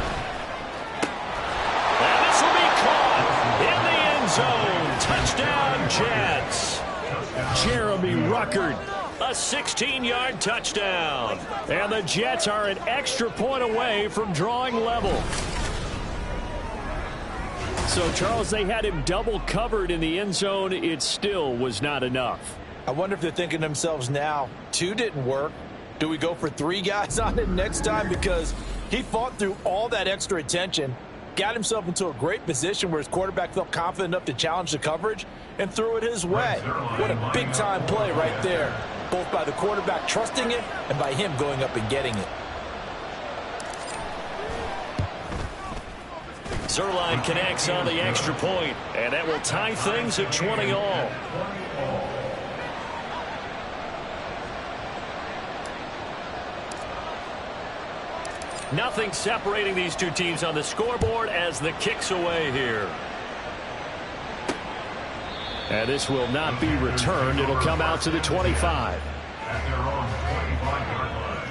And this will be caught in the end zone. Touchdown, Jets. Jeremy Ruckert, a 16-yard touchdown. And the Jets are an extra point away from drawing level. So, Charles, they had him double covered in the end zone. It still was not enough. I wonder if they're thinking to themselves now, 2 didn't work. Do we go for 3 guys on it next time? Because he fought through all that extra attention, got himself into a great position where his quarterback felt confident enough to challenge the coverage and threw it his way. What a big-time play right there, both by the quarterback trusting it and by him going up and getting it. Zerline connects on the extra point, and that will tie things at 20 all. Nothing separating these two teams on the scoreboard as the kick's away here. And this will not be returned. It'll come out to the 25. At their own 25-yard line.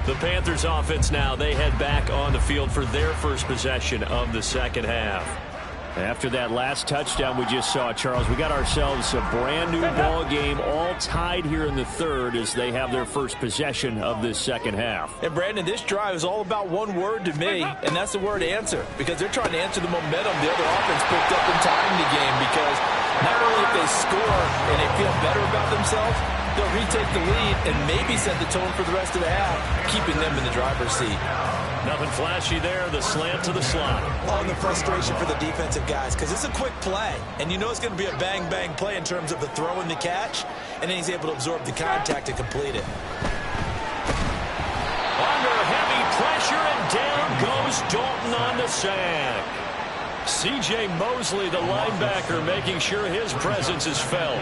The Panthers offense now, they head back on the field for their first possession of the 2nd half. After that last touchdown we just saw, Charles, we got ourselves a brand new ball game, all tied here in the 3rd as they have their first possession of this 2nd half. And Brandon, this drive is all about one word to me, and that's the word answer, because they're trying to answer the momentum the other offense picked up in tying the game, because not only if they score and they feel better about themselves, they'll retake the lead and maybe set the tone for the rest of the half, keeping them in the driver's seat. Nothing flashy there, the slant to the slot. Oh, and the frustration for the defensive guys, because it's a quick play, and you know it's going to be a bang-bang play in terms of the throw and the catch, and then he's able to absorb the contact to complete it. Under heavy pressure, and down goes Dalton on the sack. C.J. Mosley, the linebacker, making sure his presence is felt.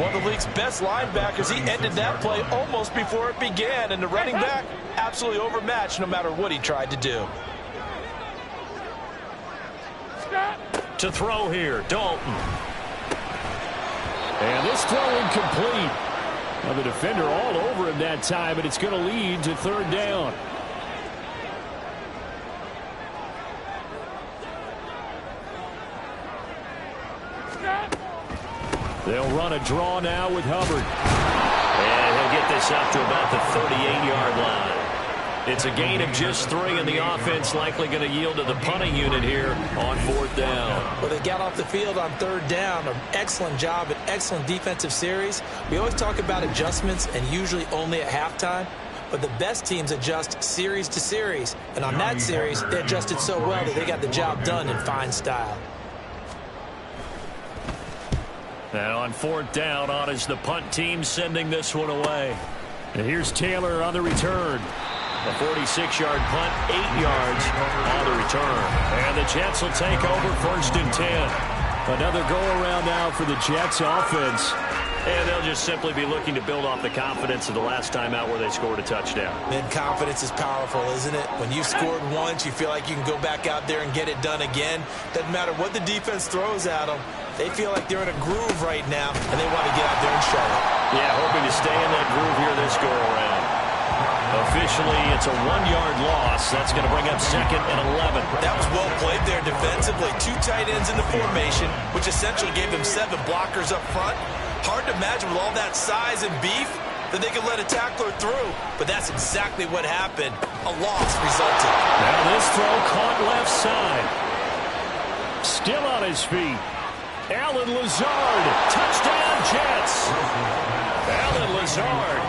One of the league's best linebackers. He ended that play almost before it began, and the running back absolutely overmatched no matter what he tried to do. To throw here, Dalton. And this throw incomplete. Well, the defender all over him that time, but it's going to lead to 3rd down. They'll run a draw now with Hubbard. And he'll get this up to about the 38-yard line. It's a gain of just 3, and the offense likely going to yield to the punting unit here on 4th down. Well, they got off the field on 3rd down. An excellent job, an excellent defensive series. We always talk about adjustments, and usually only at halftime. But the best teams adjust series to series. And on that series, they adjusted so well that they got the job done in fine style. Now on 4th down, on is the punt team sending this one away. And here's Taylor on the return. A 46-yard punt, 8 yards on the return. And the Jets will take over 1st and 10. Another go-around now for the Jets offense. And they'll just simply be looking to build off the confidence of the last time out where they scored a touchdown. Man, confidence is powerful, isn't it? When you've scored once, you feel like you can go back out there and get it done again. Doesn't matter what the defense throws at them. They feel like they're in a groove right now, and they want to get out there and show it. Yeah, hoping to stay in that groove here this go-around. Officially, it's a 1-yard loss. That's going to bring up 2nd and 11. That was well played there defensively. 2 tight ends in the formation, which essentially gave them 7 blockers up front. Hard to imagine with all that size and beef that they could let a tackler through. But that's exactly what happened. A loss resulted. Now this throw caught left side. Still on his feet. Allen Lazard. Touchdown, Jets. Allen Lazard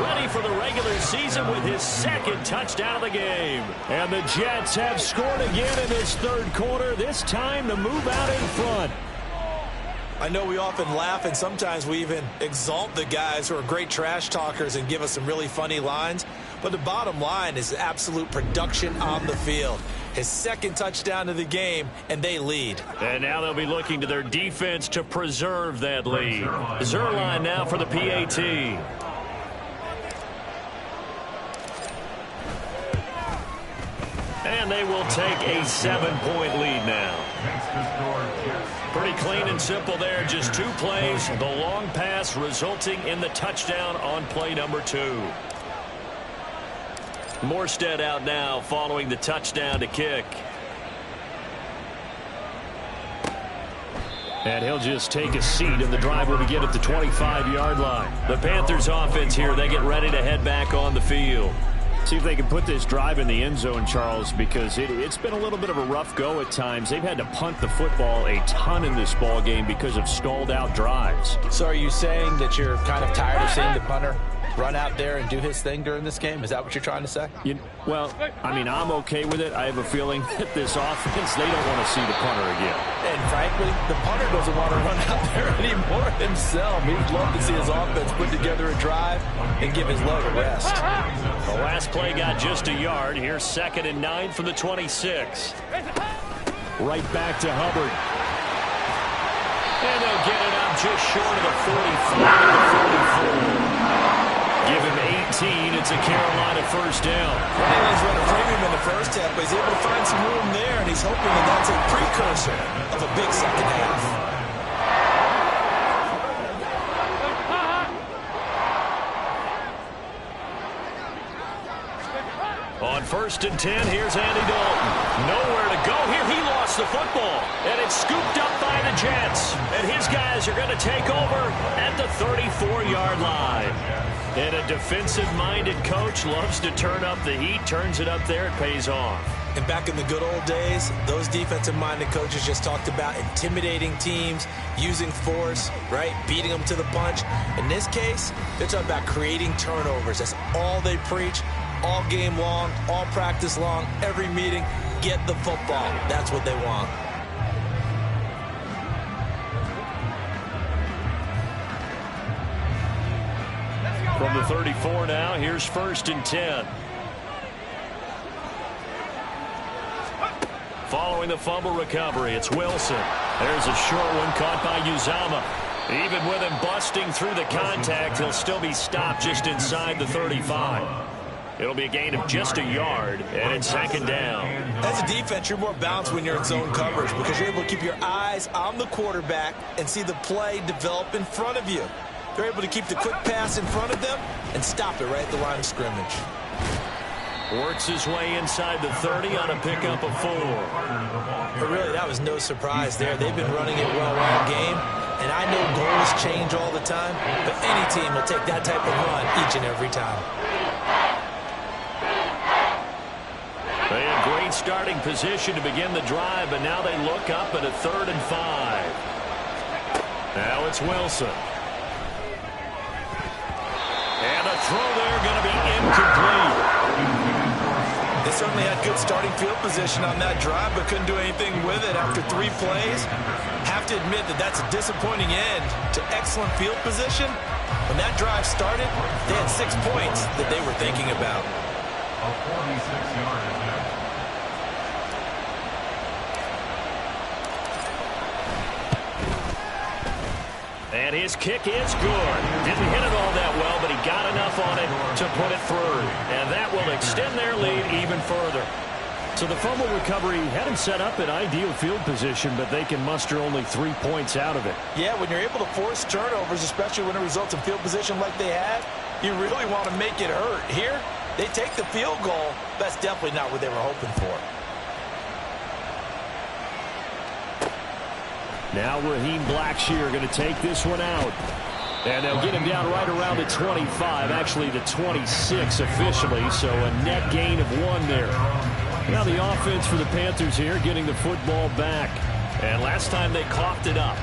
ready for the regular season with his 2nd touchdown of the game. And the Jets have scored again in this 3rd quarter, this time to move out in front. I know we often laugh and sometimes we even exalt the guys who are great trash talkers and give us some really funny lines. But the bottom line is absolute production on the field. His 2nd touchdown of the game, and they lead. And now they'll be looking to their defense to preserve that lead. Zerline now for the PAT. And they will take a 7-point lead now. Pretty clean and simple there. Just 2 plays. The long pass resulting in the touchdown on play number 2. Morstead out now following the touchdown to kick. And he'll just take a seat, and the drive will begin at the 25-yard line. The Panthers offense here, they get ready to head back on the field. See if they can put this drive in the end zone, Charles, because it's been a little bit of a rough go at times. They've had to punt the football a ton in this ball game because of stalled out drives. So are you saying that you're kind of tired of seeing the punter run out there and do his thing during this game? Is that what you're trying to say? Well, I mean, I'm okay with it. I have a feeling that this offense, they don't want to see the punter again. And frankly, the punter doesn't want to run out there anymore himself. He'd love to see his offense put together a drive and give his leg a rest. The last play got just a yard. Here's 2nd and 9 from the 26. Right back to Hubbard. And they'll get it up just short of the 45 to 44. Give him 18. It's a Carolina first down. He's run a premium in the first half, but he's able to find some room there, and he's hoping that that's a precursor of a big second half. On 1st and 10, here's Andy Dalton. Nowhere to go here. He lost the football, and it's scooped up by the Jets. And his guys are going to take over at the 34-yard line. And a defensive-minded coach loves to turn up the heat, turns it up there, it pays off. And back in the good old days, those defensive-minded coaches just talked about intimidating teams, using force, right, beating them to the punch. In this case, they're talking about creating turnovers. That's all they preach, all game long, all practice long, every meeting. Get the football. That's what they want. From the 34 now, here's 1st and 10. Following the fumble recovery, it's Wilson. There's a short one caught by Uzama. Even with him busting through the contact, he'll still be stopped just inside the 35. It'll be a gain of just a yard, and it's 2nd down. As a defense, you're more balanced when you're in zone coverage because you're able to keep your eyes on the quarterback and see the play develop in front of you. They're able to keep the quick pass in front of them and stop it right at the line of scrimmage. Works his way inside the 30 on a pickup of 4. But really, that was no surprise there. They've been running it well all game, and I know goals change all the time, but any team will take that type of run each and every time. They had great starting position to begin the drive, but now they look up at a 3rd and 5. Now it's Wilson. And a throw there going to be incomplete. They certainly had good starting field position on that drive, but couldn't do anything with it after 3 plays. Have to admit that that's a disappointing end to excellent field position. When that drive started, they had 6 points that they were thinking about. A 46-yard attempt. And his kick is good. Didn't hit it all that well, but he got enough on it to put it through. And that will extend their lead even further. So the fumble recovery had him set up in ideal field position, but they can muster only 3 points out of it. Yeah, when you're able to force turnovers, especially when it results in field position like they had, you really want to make it hurt. Here, they take the field goal. That's definitely not what they were hoping for. Now Raheem Blackshear going to take this one out. And they'll get him down right around the 25, actually the 26 officially, so a net gain of 1 there. Now the offense for the Panthers here, getting the football back. And last time they coughed it up,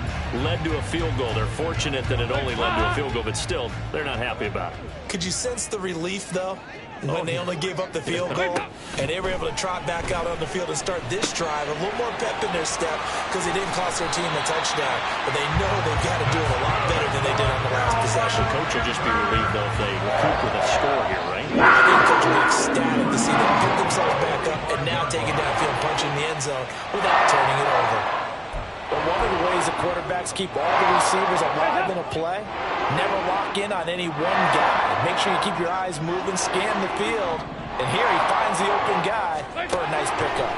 led to a field goal. They're fortunate that it only led to a field goal, but still, they're not happy about it. Could you sense the relief, though, when they only gave up the field goal and they were able to trot back out on the field and start this drive, a little more pep in their step because they didn't cost their team a touchdown, but they know they've got to do it a lot better than they did on the last possession. The coach will just be relieved, though, if they recoup with a score here, right? I think Coach will be ecstatic to see them pick themselves back up and now take it downfield, punching the end zone without turning it over. But one of the ways the quarterbacks keep all the receivers alive in a play, never lock in on any one guy. Make sure you keep your eyes moving, scan the field, and here he finds the open guy for a nice pickup.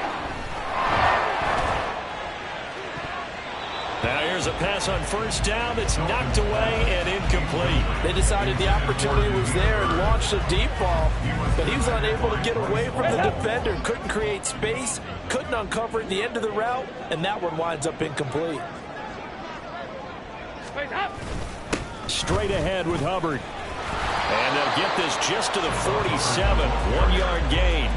Now here's a pass on first down that's knocked away and incomplete. They decided the opportunity was there and launched a deep ball, but he was unable to get away from the defender, couldn't create space, couldn't uncover at the end of the route, and that one winds up incomplete. Straight ahead with Hubbard. And they'll get this just to the 47, 1-yard gain.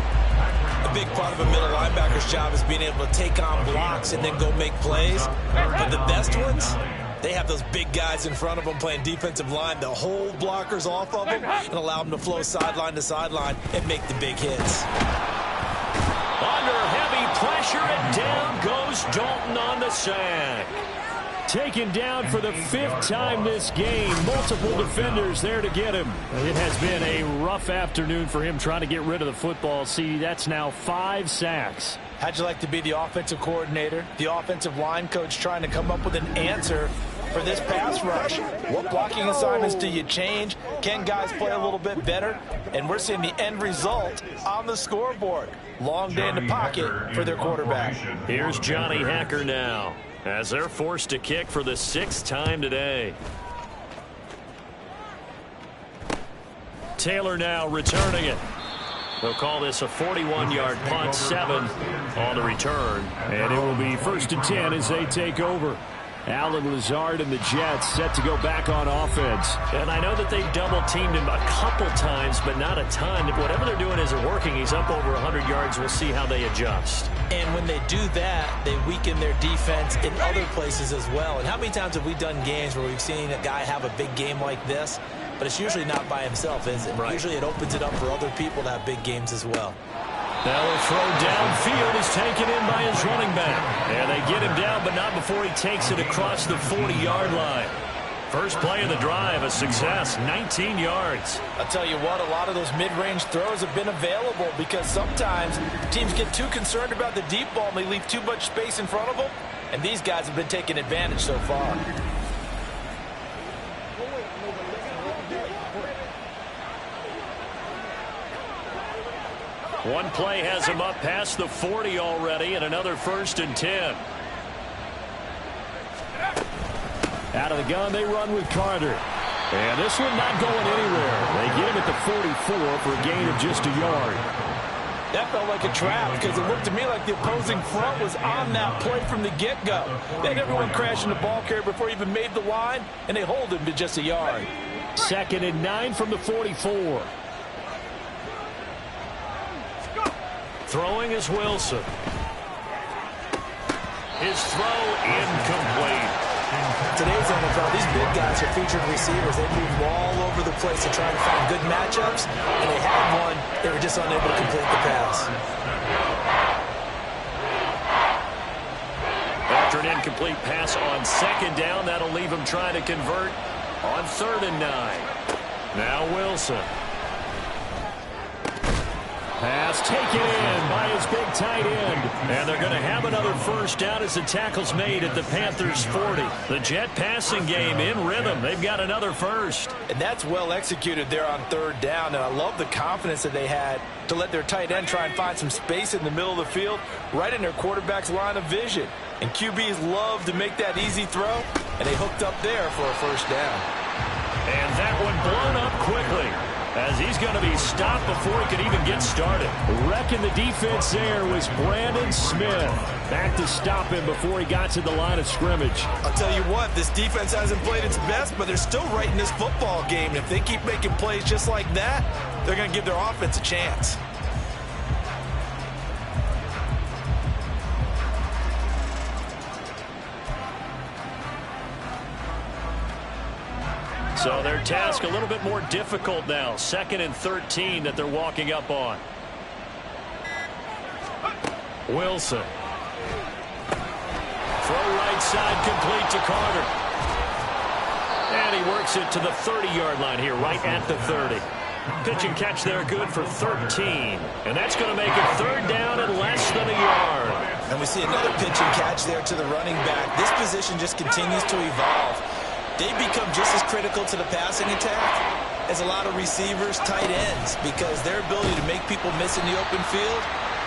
A big part of a middle linebacker's job is being able to take on blocks and then go make plays. But the best ones, they have those big guys in front of them playing defensive line to hold blockers off of them and allow them to flow sideline to sideline and make the big hits. Under heavy pressure, and down goes Dalton on the sack. Taken down for the 5th time this game. Multiple defenders there to get him. It has been a rough afternoon for him trying to get rid of the football. See, that's now 5 sacks. How'd you like to be the offensive coordinator, the offensive line coach trying to come up with an answer for this pass rush? What blocking assignments do you change? Can guys play a little bit better? And we're seeing the end result on the scoreboard. Long day in the pocket for their quarterback. Here's Johnny Hacker now, as they're forced to kick for the 6th time today. Taylor now returning it. They'll call this a 41-yard punt, 7 on the return. And it will be 1st and 10 as they take over. Alan Lazard and the Jets set to go back on offense. And I know that they've double-teamed him a couple times, but not a ton. Whatever they're doing isn't working. He's up over 100 yards. We'll see how they adjust. And when they do that, they weaken their defense in other places as well. And how many times have we done games where we've seen a guy have a big game like this? But it's usually not by himself, is it? Right. Usually it opens it up for other people to have big games as well. Now a throw downfield is taken in by his running back. And they get him down, but not before he takes it across the 40-yard line. First play of the drive, a success, 19 yards. I'll tell you what, a lot of those mid-range throws have been available because sometimes teams get too concerned about the deep ball and they leave too much space in front of them. And these guys have been taking advantage so far. One play has him up past the 40 already, and another 1st and 10. Out of the gun, they run with Carter. And this one not going anywhere. They get him at the 44 for a gain of just a yard. That felt like a trap because it looked to me like the opposing front was on that play from the get-go. They had everyone crashing the ball carrier before he even made the line, and they hold him to just a yard. 2nd and 9 from the 44. Throwing is Wilson. His throw incomplete. Today's NFL, these big guys are featured receivers. They move all over the place to try and find good matchups, and they had one. They were just unable to complete the pass. After an incomplete pass on 2nd down, that'll leave him trying to convert on 3rd and 9. Now Wilson. Pass taken in by his big tight end. And they're going to have another first down as the tackle's made at the Panthers' 40. The Jet passing game in rhythm. They've got another first. And that's well executed there on third down. And I love the confidence that they had to let their tight end try and find some space in the middle of the field, right in their quarterback's line of vision. And QBs love to make that easy throw, and they hooked up there for a first down. And that one blown up quickly, as he's going to be stopped before he could even get started. Wrecking the defense there was Brandon Smith. Back to stop him before he got to the line of scrimmage. I'll tell you what, this defense hasn't played its best, but they're still right in this football game. And if they keep making plays just like that, they're going to give their offense a chance. So their task a little bit more difficult now. 2nd and 13 that they're walking up on. Wilson. Throw right side complete to Carter. And he works it to the 30-yard line here, right at the 30. Pitch and catch there, good for 13. And that's going to make it third down and less than a yard. And we see another pitch and catch there to the running back. This position just continues to evolve. They become just as critical to the passing attack as a lot of receivers, tight ends, because their ability to make people miss in the open field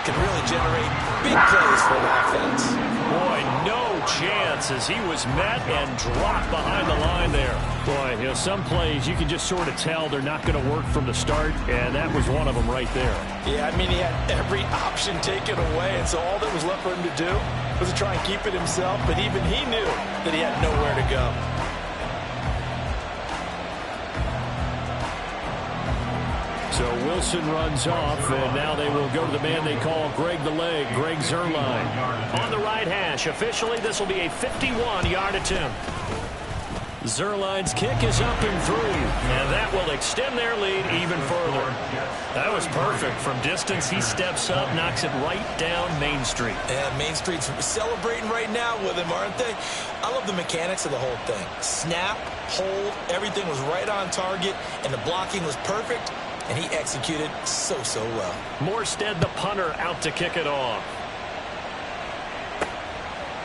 can really generate big plays for an offense. Boy, no chance as he was met and dropped behind the line there. Boy, you know, some plays you can just sort of tell they're not going to work from the start, and that was one of them right there. Yeah, I mean, he had every option taken away, and so all that was left for him to do was to try and keep it himself, but even he knew that he had nowhere to go. So Wilson runs off, and now they will go to the man they call Greg the Leg, Greg Zuerlein. On the right hash, officially this will be a 51-yard attempt. Zuerlein's kick is up and through, and that will extend their lead even further. That was perfect. From distance, he steps up, knocks it right down Main Street. And Main Street's celebrating right now with him, aren't they? I love the mechanics of the whole thing. Snap, hold, everything was right on target, and the blocking was perfect. And he executed so well. Morstead, the punter, out to kick it off.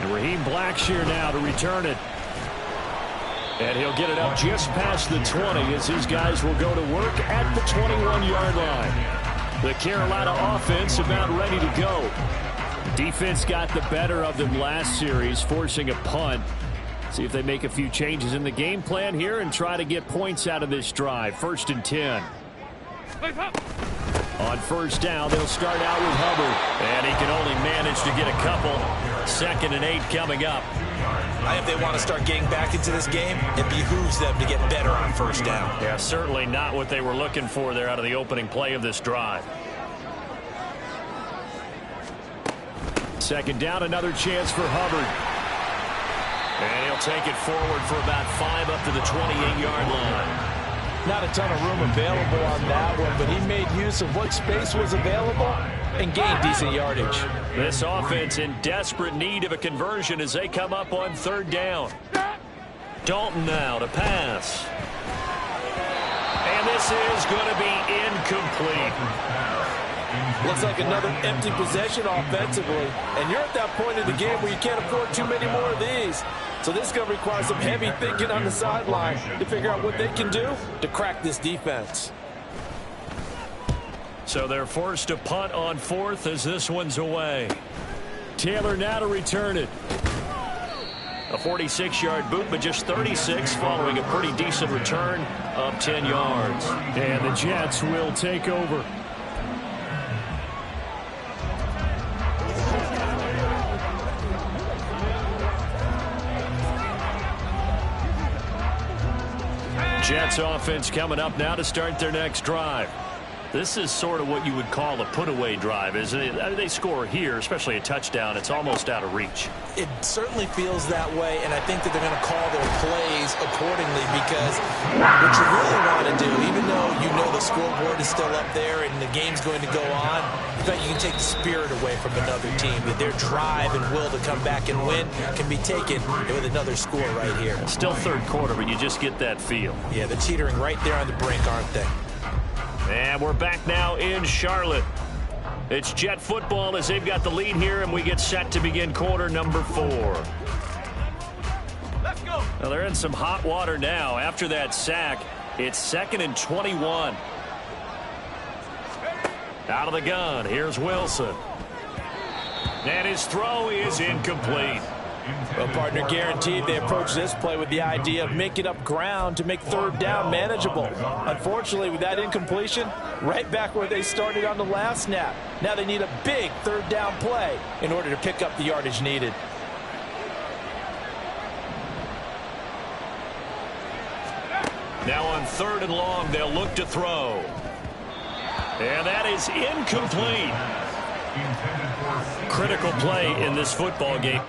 And Raheem Blackshear now to return it. And he'll get it up just past the 20 as his guys will go to work at the 21-yard line. The Carolina offense about ready to go. Defense got the better of them last series, forcing a punt. See if they make a few changes in the game plan here and try to get points out of this drive. 1st and 10. On first down, they'll start out with Hubbard. And he can only manage to get a couple. 2nd and 8 coming up. If they want to start getting back into this game, it behooves them to get better on first down. Yeah, certainly not what they were looking for there out of the opening play of this drive. 2nd down, another chance for Hubbard. And he'll take it forward for about 5 up to the 28-yard line. Not a ton of room available on that one, but he made use of what space was available and gained decent yardage. This offense in desperate need of a conversion as they come up on 3rd down. Dalton now to pass. And this is going to be incomplete. Looks like another empty possession offensively. And you're at that point in the game where you can't afford too many more of these. So this is going to require some heavy thinking on the sideline to figure out what they can do to crack this defense. So they're forced to punt on 4th as this one's away. Taylor now to return it. A 46-yard boot, but just 36 following a pretty decent return of 10 yards. And the Jets will take over. Jets offense coming up now to start their next drive. This is sort of what you would call a put-away drive, isn't it? I mean, they score here, especially a touchdown. It's almost out of reach. It certainly feels that way, and I think that they're going to call their plays accordingly because what you really want to do, even though you know the scoreboard is still up there and the game's going to go on, in fact, you can take the spirit away from another team. That their drive and will to come back and win can be taken with another score right here. It's still 3rd quarter, but you just get that feel. Yeah, they're teetering right there on the brink, aren't they? And we're back now in Charlotte. It's Jet football as they've got the lead here, and we get set to begin quarter number 4. Let's go. Well, they're in some hot water now. After that sack, it's 2nd and 21. Out of the gun, here's Wilson. And his throw is incomplete. Well, partner, guaranteed they approach this play with the idea of making up ground to make 3rd down manageable. Unfortunately, with that incompletion, right back where they started on the last snap. Now they need a big 3rd down play in order to pick up the yardage needed. Now on 3rd and long, they'll look to throw. And that is incomplete. Critical play in this football game.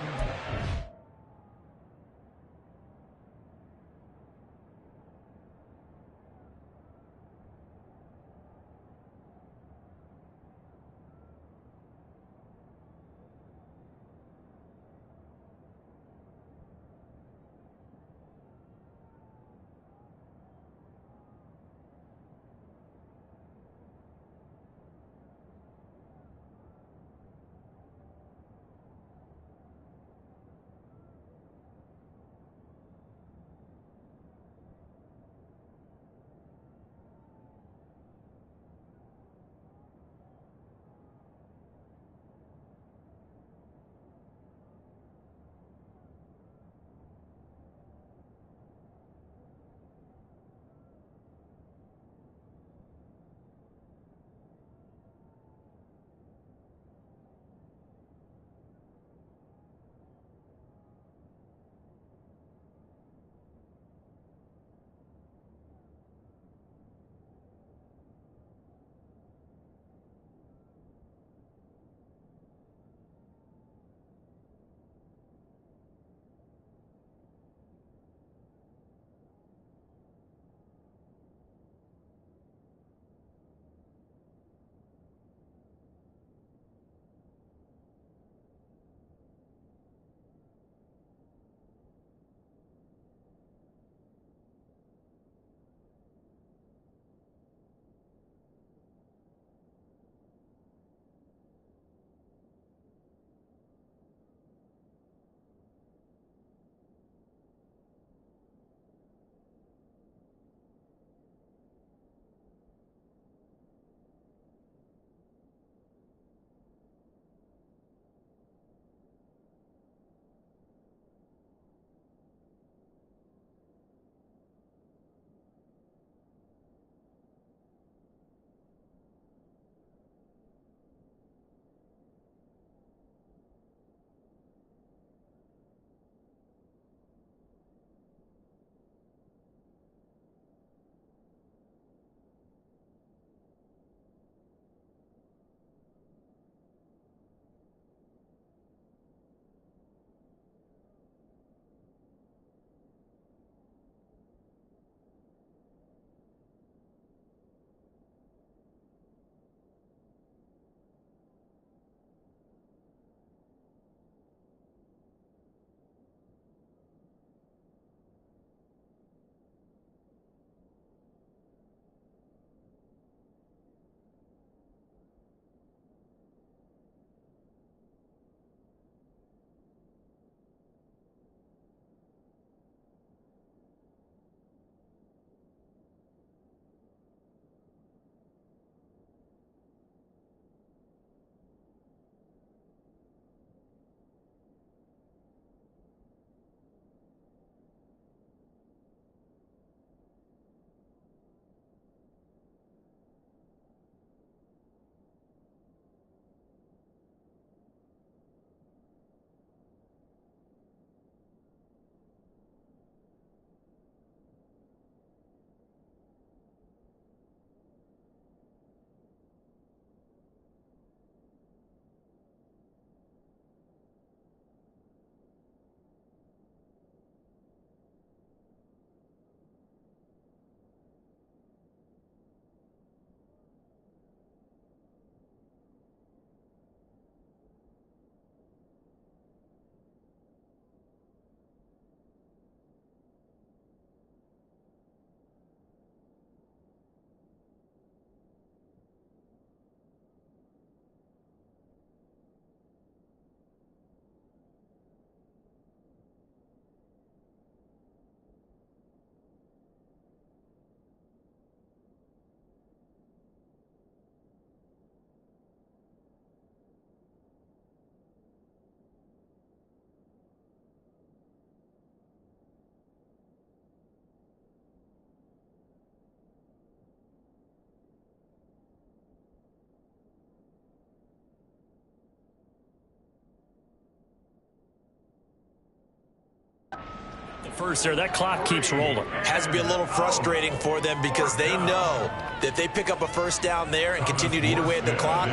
First there, that clock keeps rolling. Has to be a little frustrating for them because they know that if they pick up a first down there and continue to eat away at the clock,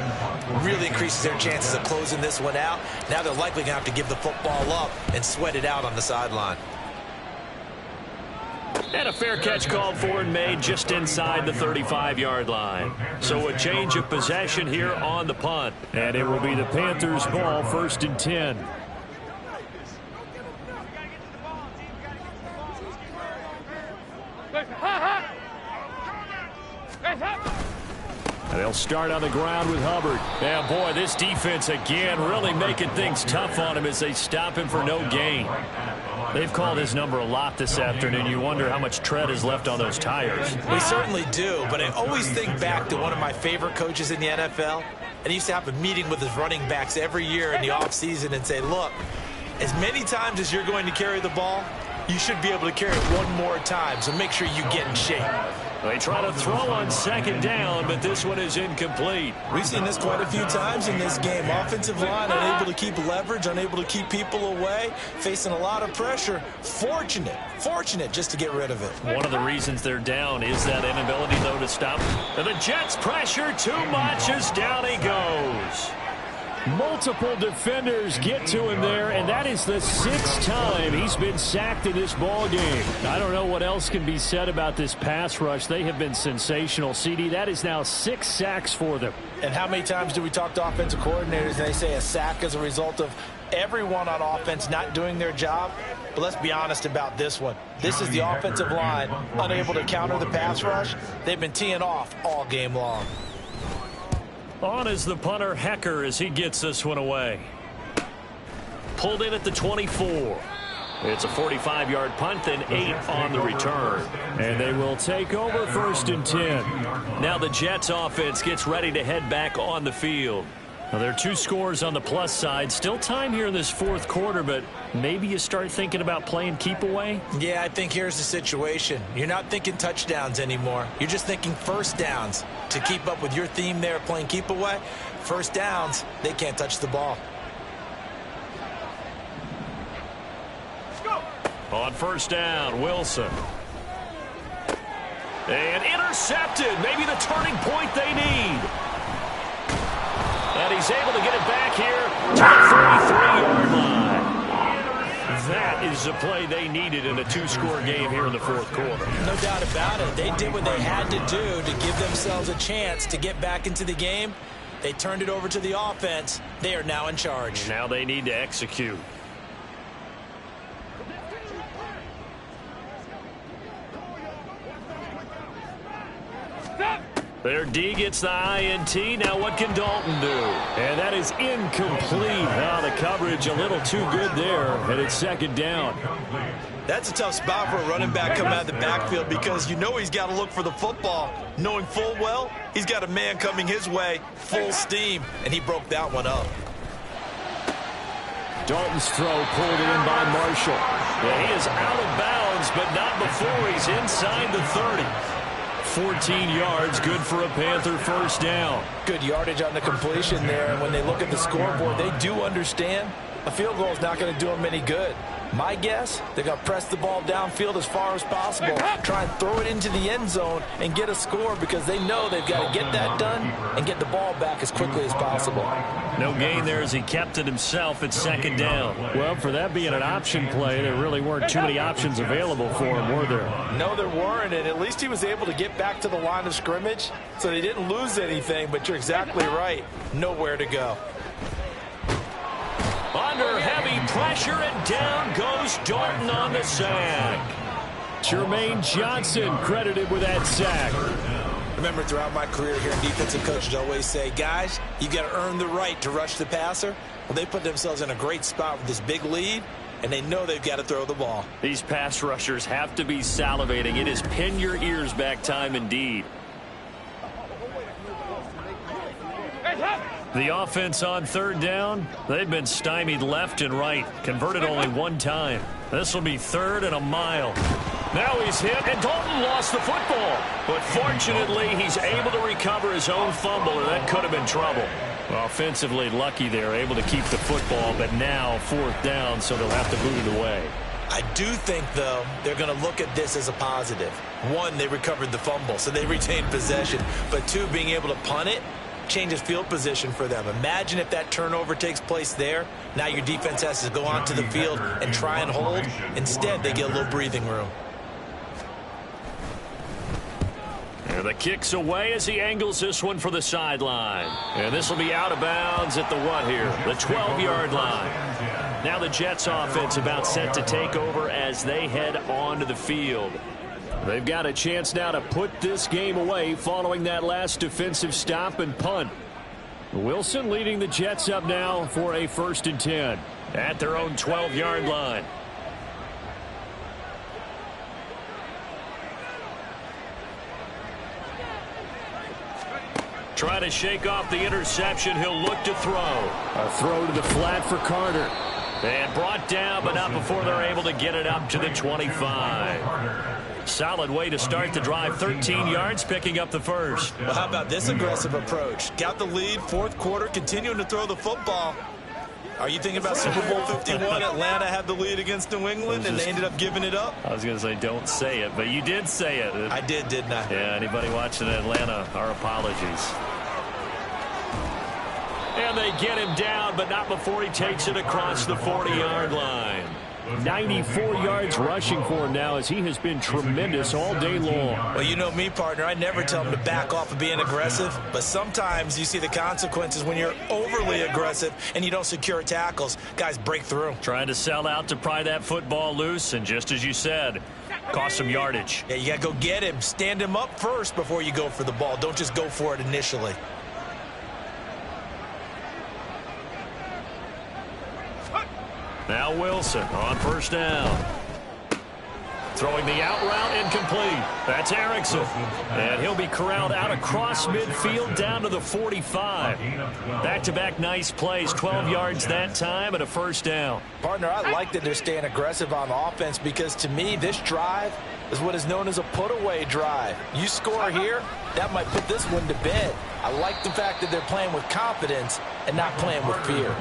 really increases their chances of closing this one out. Now they're likely going to have to give the football up and sweat it out on the sideline. And a fair catch called for and made just inside the 35-yard line. So a change of possession here on the punt. And it will be the Panthers' ball, 1st and 10. They'll start on the ground with Hubbard. And boy, this defense again really making things tough on him as they stop him for no gain. They've called his number a lot this afternoon. You wonder how much tread is left on those tires. We certainly do, but I always think back to one of my favorite coaches in the NFL. And he used to have a meeting with his running backs every year in the offseason and say, look, as many times as you're going to carry the ball, you should be able to carry it one more time, so make sure you get in shape. They try to throw on 2nd down, but this one is incomplete. We've seen this quite a few times in this game. Offensive line unable to keep leverage, unable to keep people away, facing a lot of pressure. Fortunate just to get rid of it. One of the reasons they're down is that inability, though, to stop. And the Jets pressure too much as down he goes. Multiple defenders get to him there, and that is the 6th time he's been sacked in this ball game. I don't know what else can be said about this pass rush. They have been sensational. CD, that is now 6 sacks for them. And how many times do we talk to offensive coordinators and they say a sack as a result of everyone on offense not doing their job? But let's be honest about this one. This is the offensive line unable to counter the pass rush. They've been teeing off all game long. On is the punter, Hecker, as he gets this one away. Pulled in at the 24. It's a 45-yard punt, then 8 on the return. And they will take over 1st and 10. Now the Jets offense gets ready to head back on the field. Now there are 2 scores on the plus side. Still time here in this 4th quarter, but maybe you start thinking about playing keep away? Yeah, I think here's the situation. You're not thinking touchdowns anymore. You're just thinking first downs. To keep up with your theme there of playing keep away, first downs, they can't touch the ball. On 1st down, Wilson. And intercepted. Maybe the turning point they need. And he's able to get it back here to the 33-yard line. That is the play they needed in a 2-score game here in the 4th quarter. No doubt about it. They did what they had to do to give themselves a chance to get back into the game. They turned it over to the offense. They are now in charge. Now they need to execute. Their D gets the INT. Now what can Dalton do? And that is incomplete. Now the coverage a little too good there, and it's 2nd down. That's a tough spot for a running back coming out of the backfield because you know he's got to look for the football, knowing full well he's got a man coming his way, full steam, and he broke that one up. Dalton's throw pulled in by Marshall. Yeah, he is out of bounds, but not before he's inside the 30. 14 yards, good for a Panther 1st down. Good yardage on the completion there, and when they look at the scoreboard, they do understand a field goal is not going to do them any good. My guess, they're going to press the ball downfield as far as possible, try and throw it into the end zone and get a score because they know they've got to get that done and get the ball back as quickly as possible. No gain there as he kept it himself at 2nd down. Well, for that being an option play, there really weren't too many options available for him, were there? No, there weren't, and at least he was able to get back to the line of scrimmage, so they didn't lose anything, but you're exactly right. Nowhere to go. Under heavy pressure, and down goes Dalton on the sack. Jermaine Johnson credited with that sack. Remember, throughout my career here, defensive coaches always say, guys, you got to earn the right to rush the passer. Well, they put themselves in a great spot with this big lead, and they know they've got to throw the ball. These pass rushers have to be salivating. It is pin your ears back time indeed. The offense on 3rd down, they've been stymied left and right, converted only 1 time. This will be 3rd and a mile. Now he's hit, and Dalton lost the football. But fortunately, he's able to recover his own fumble, or that could have been trouble. Well, offensively lucky there, able to keep the football, but now 4th down, so they'll have to boot it away. I do think, though, they're going to look at this as a positive. One, they recovered the fumble, so they retained possession. But two, being able to punt it changes field position for them. Imagine if that turnover takes place there. Now your defense has to go onto the field and try and hold. Instead, they get a little breathing room. And the kick's away as he angles this one for the sideline. And this will be out of bounds at the what here? The 12-yard line. Now the Jets offense about set to take over as they head onto the field. They've got a chance now to put this game away following that last defensive stop and punt. Wilson leading the Jets up now for a 1st and 10 at their own 12-yard line. Trying to shake off the interception. He'll look to throw. A throw to the flat for Carter. And brought down, but not before they're able to get it up to the 25. Solid way to start the drive. 13 yards, picking up the first. Well, how about this aggressive approach? Got the lead, 4th quarter, continuing to throw the football. Are you thinking about Super Bowl 51? Atlanta had the lead against New England, and they ended up giving it up? I was going to say don't say it, but you did say it. I did, didn't I? Yeah, anybody watching Atlanta, our apologies. And they get him down, but not before he takes it across the 40-yard line. 94 yards rushing for him now as he has been tremendous all day long. Well, you know me, partner. I never tell him to back off of being aggressive, but sometimes you see the consequences when you're overly aggressive and you don't secure tackles. Guys break through. Trying to sell out to pry that football loose, and just as you said, cost some yardage. Yeah, you got to go get him. Stand him up first before you go for the ball. Don't just go for it initially. Now Wilson on 1st down. Throwing the out route, incomplete. That's Erickson. And he'll be corralled out across midfield down to the 45. Back-to-back nice plays, 12 yards that time and a 1st down. Partner, I like that they're staying aggressive on offense because to me this drive is what is known as a put-away drive. You score here, that might put this one to bed. I like the fact that they're playing with confidence and not playing with fear.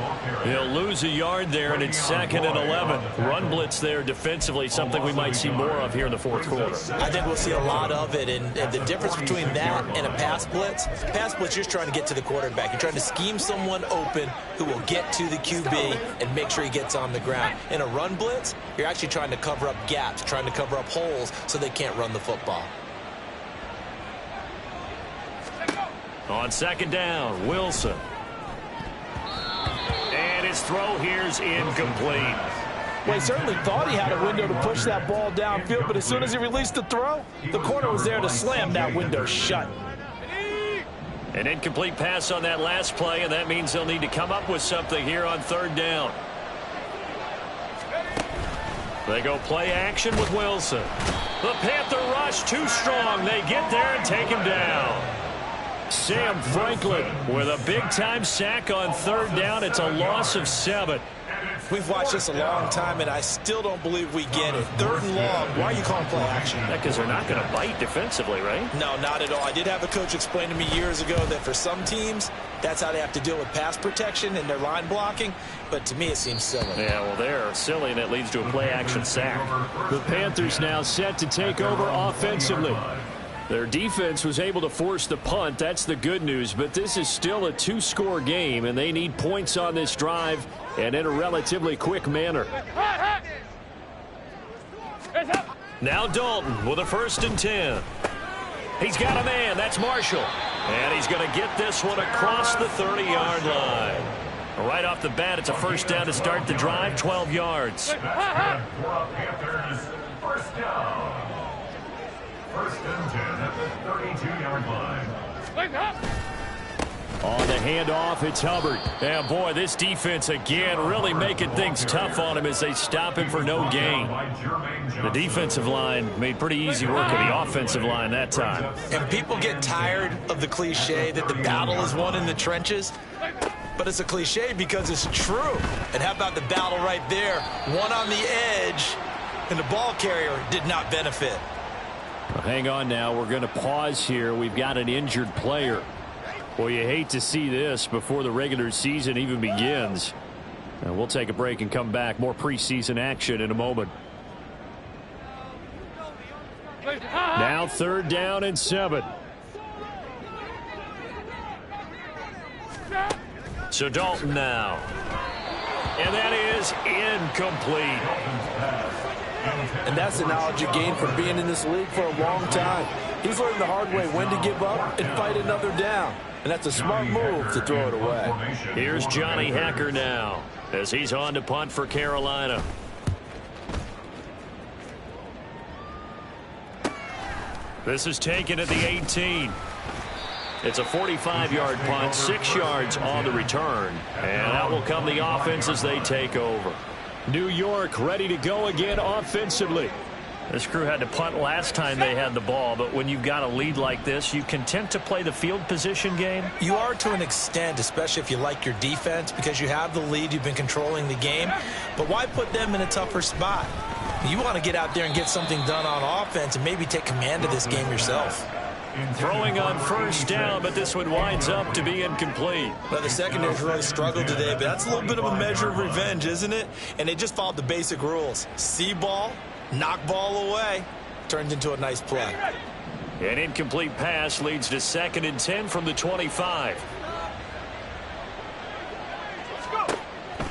He'll lose a yard there, and it's 2nd and 11. Run blitz there defensively, something we might see more of here in the 4th quarter. I think we'll see a lot of it, and the difference between that and a pass blitz, you're just trying to get to the quarterback. You're trying to scheme someone open who will get to the QB and make sure he gets on the ground. In a run blitz, you're actually trying to cover up gaps, trying to cover up holes so they can't run the football. On 2nd down, Wilson. And his throw here's incomplete. Well, he certainly thought he had a window to push that ball downfield, but as soon as he released the throw, the corner was there to slam that window shut. An incomplete pass on that last play, and that means they'll need to come up with something here on 3rd down. They go play action with Wilson. The Panther rush too strong. They get there and take him down. Sam Franklin with a big-time sack on 3rd down. It's a loss of 7. We've watched this a long time, and I still don't believe we get it. 3rd and long. Why are you calling play action? Because they're not going to bite defensively, right? No, not at all. I did have a coach explain to me years ago that for some teams, that's how they have to deal with pass protection and their line blocking. But to me, it seems silly. Yeah, well, they're silly, and it leads to a play-action sack. The Panthers now set to take over offensively. Their defense was able to force the punt. That's the good news. But this is still a 2-score game, and they need points on this drive and in a relatively quick manner. Now Dalton with a 1st and 10. He's got a man. That's Marshall. And he's going to get this one across the 30-yard line. Right off the bat, it's a 1st down to start the drive, 12 yards. Panthers, 1st down. 1st and 10 at the 32-yard line. On the handoff, it's Hubbard. And boy, this defense again really making things tough on him as they stop him for no gain. The defensive line made pretty easy work of the offensive line that time. And people get tired of the cliche that the battle is won in the trenches. But it's a cliche because it's true. And how about the battle right there? One on the edge, and the ball carrier did not benefit. Well, hang on now. We're going to pause here. We've got an injured player. Well, you hate to see this before the regular season even begins. And we'll take a break and come back. More preseason action in a moment. Now 3rd down and 7. So Dalton now. And that is incomplete. And that's the knowledge you gain from being in this league for a long time. He's learned the hard way when to give up and fight another down. And that's a smart move to throw it away. Here's Johnny Hacker now as he's on to punt for Carolina. This is taken at the 18. It's a 45-yard punt, 6 yards on the return. And out will come the offense as they take over. New York ready to go again offensively. This crew had to punt last time they had the ball, but when you've got a lead like this, you content to play the field position game? You are to an extent, especially if you like your defense, because you have the lead, you've been controlling the game. But why put them in a tougher spot? You want to get out there and get something done on offense and maybe take command of this game yourself. Throwing on 1st down, but this one winds up to be incomplete. Well, the secondary's really struggled today, but that's a little bit of a measure of revenge, isn't it? And they just followed the basic rules. See ball, knock ball away. Turned into a nice play. An incomplete pass leads to 2nd and 10 from the 25.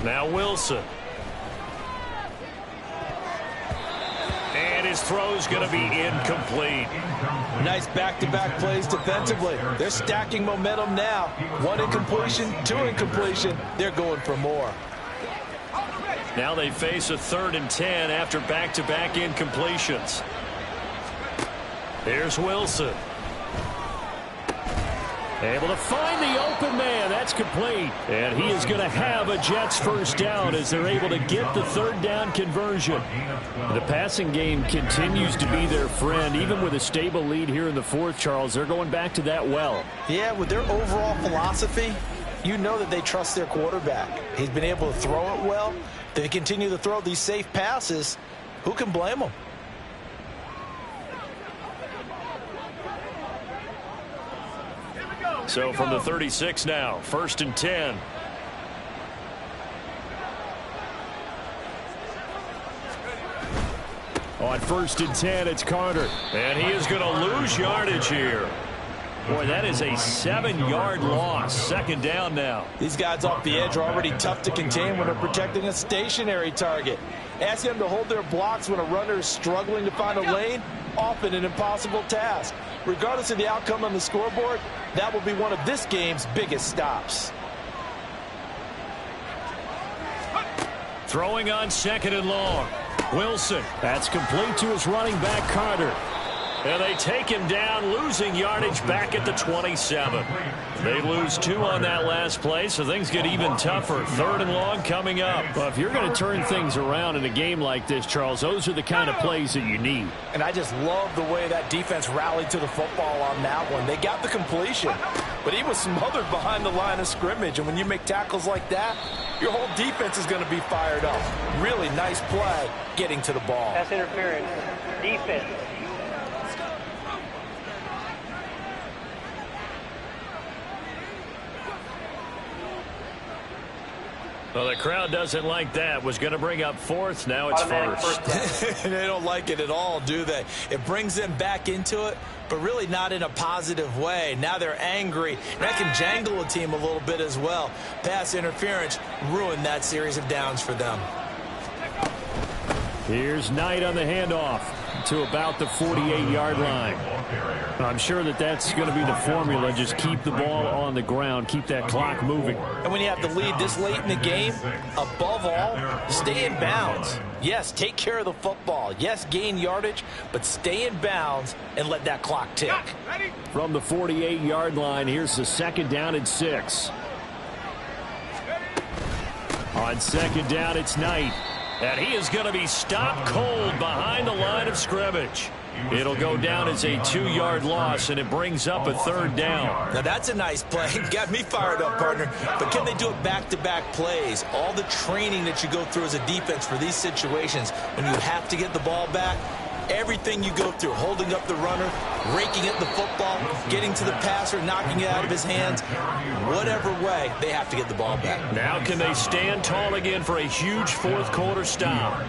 Now Wilson. And his throw's going to be incomplete. Nice back-to-back plays defensively. They're stacking momentum now. 1 incompletion, 2 incompletion. They're going for more. Now they face a 3rd and 10 after back-to-back incompletions. Here's Wilson. Able to find the open man. That's complete. And he is going to have a Jets 1st down as they're able to get the 3rd down conversion. The passing game continues to be their friend. Even with a stable lead here in the 4th, Charles, they're going back to that well. Yeah, with their overall philosophy, you know that they trust their quarterback. He's been able to throw it well. They continue to throw these safe passes. Who can blame them? So from the 36 now, 1st and 10. On 1st and 10, it's Carter. And he is going to lose yardage here. Boy, that is a 7-yard loss. 2nd down now. These guys off the edge are already tough to contain when they're protecting a stationary target. Ask them to hold their blocks when a runner is struggling to find a lane, often an impossible task. Regardless of the outcome on the scoreboard, that will be one of this game's biggest stops. Throwing on 2nd and long. Wilson. That's complete to his running back, Carter. And they take him down, losing yardage back at the 27. They lose 2 on that last play, so things get even tougher. 3rd and long coming up. Well, if you're going to turn things around in a game like this, Charles, those are the kind of plays that you need. And I just love the way that defense rallied to the football on that one. They got the completion, but he was smothered behind the line of scrimmage. And when you make tackles like that, your whole defense is going to be fired up. Really nice play getting to the ball. Pass interference. Defense. Well, the crowd doesn't like that. Was going to bring up 4th. Now it's 1st. They don't like it at all, do they? It brings them back into it, but really not in a positive way. Now they're angry. That can jangle a team a little bit as well. Pass interference ruined that series of downs for them. Here's Knight on the handoff to about the 48-yard line. I'm sure that that's going to be the formula. Just keep the ball on the ground. Keep that clock moving. And when you have the lead this late in the game, above all, stay in bounds. Yes, take care of the football. Yes, gain yardage, but stay in bounds and let that clock tick. From the 48-yard line, here's the 2nd down and 6. On 2nd down, it's Knight. And he is going to be stopped cold behind the line of scrimmage. It'll go down as a 2-yard loss, and it brings up a 3rd down. Now, that's a nice play. Got me fired up, partner. But can they do it back-to-back plays? All the training that you go through as a defense for these situations, when you have to get the ball back, everything you go through, holding up the runner, raking at the football, getting to the passer, knocking it out of his hands, whatever way, they have to get the ball back. Now can they stand tall again for a huge 4th quarter stop?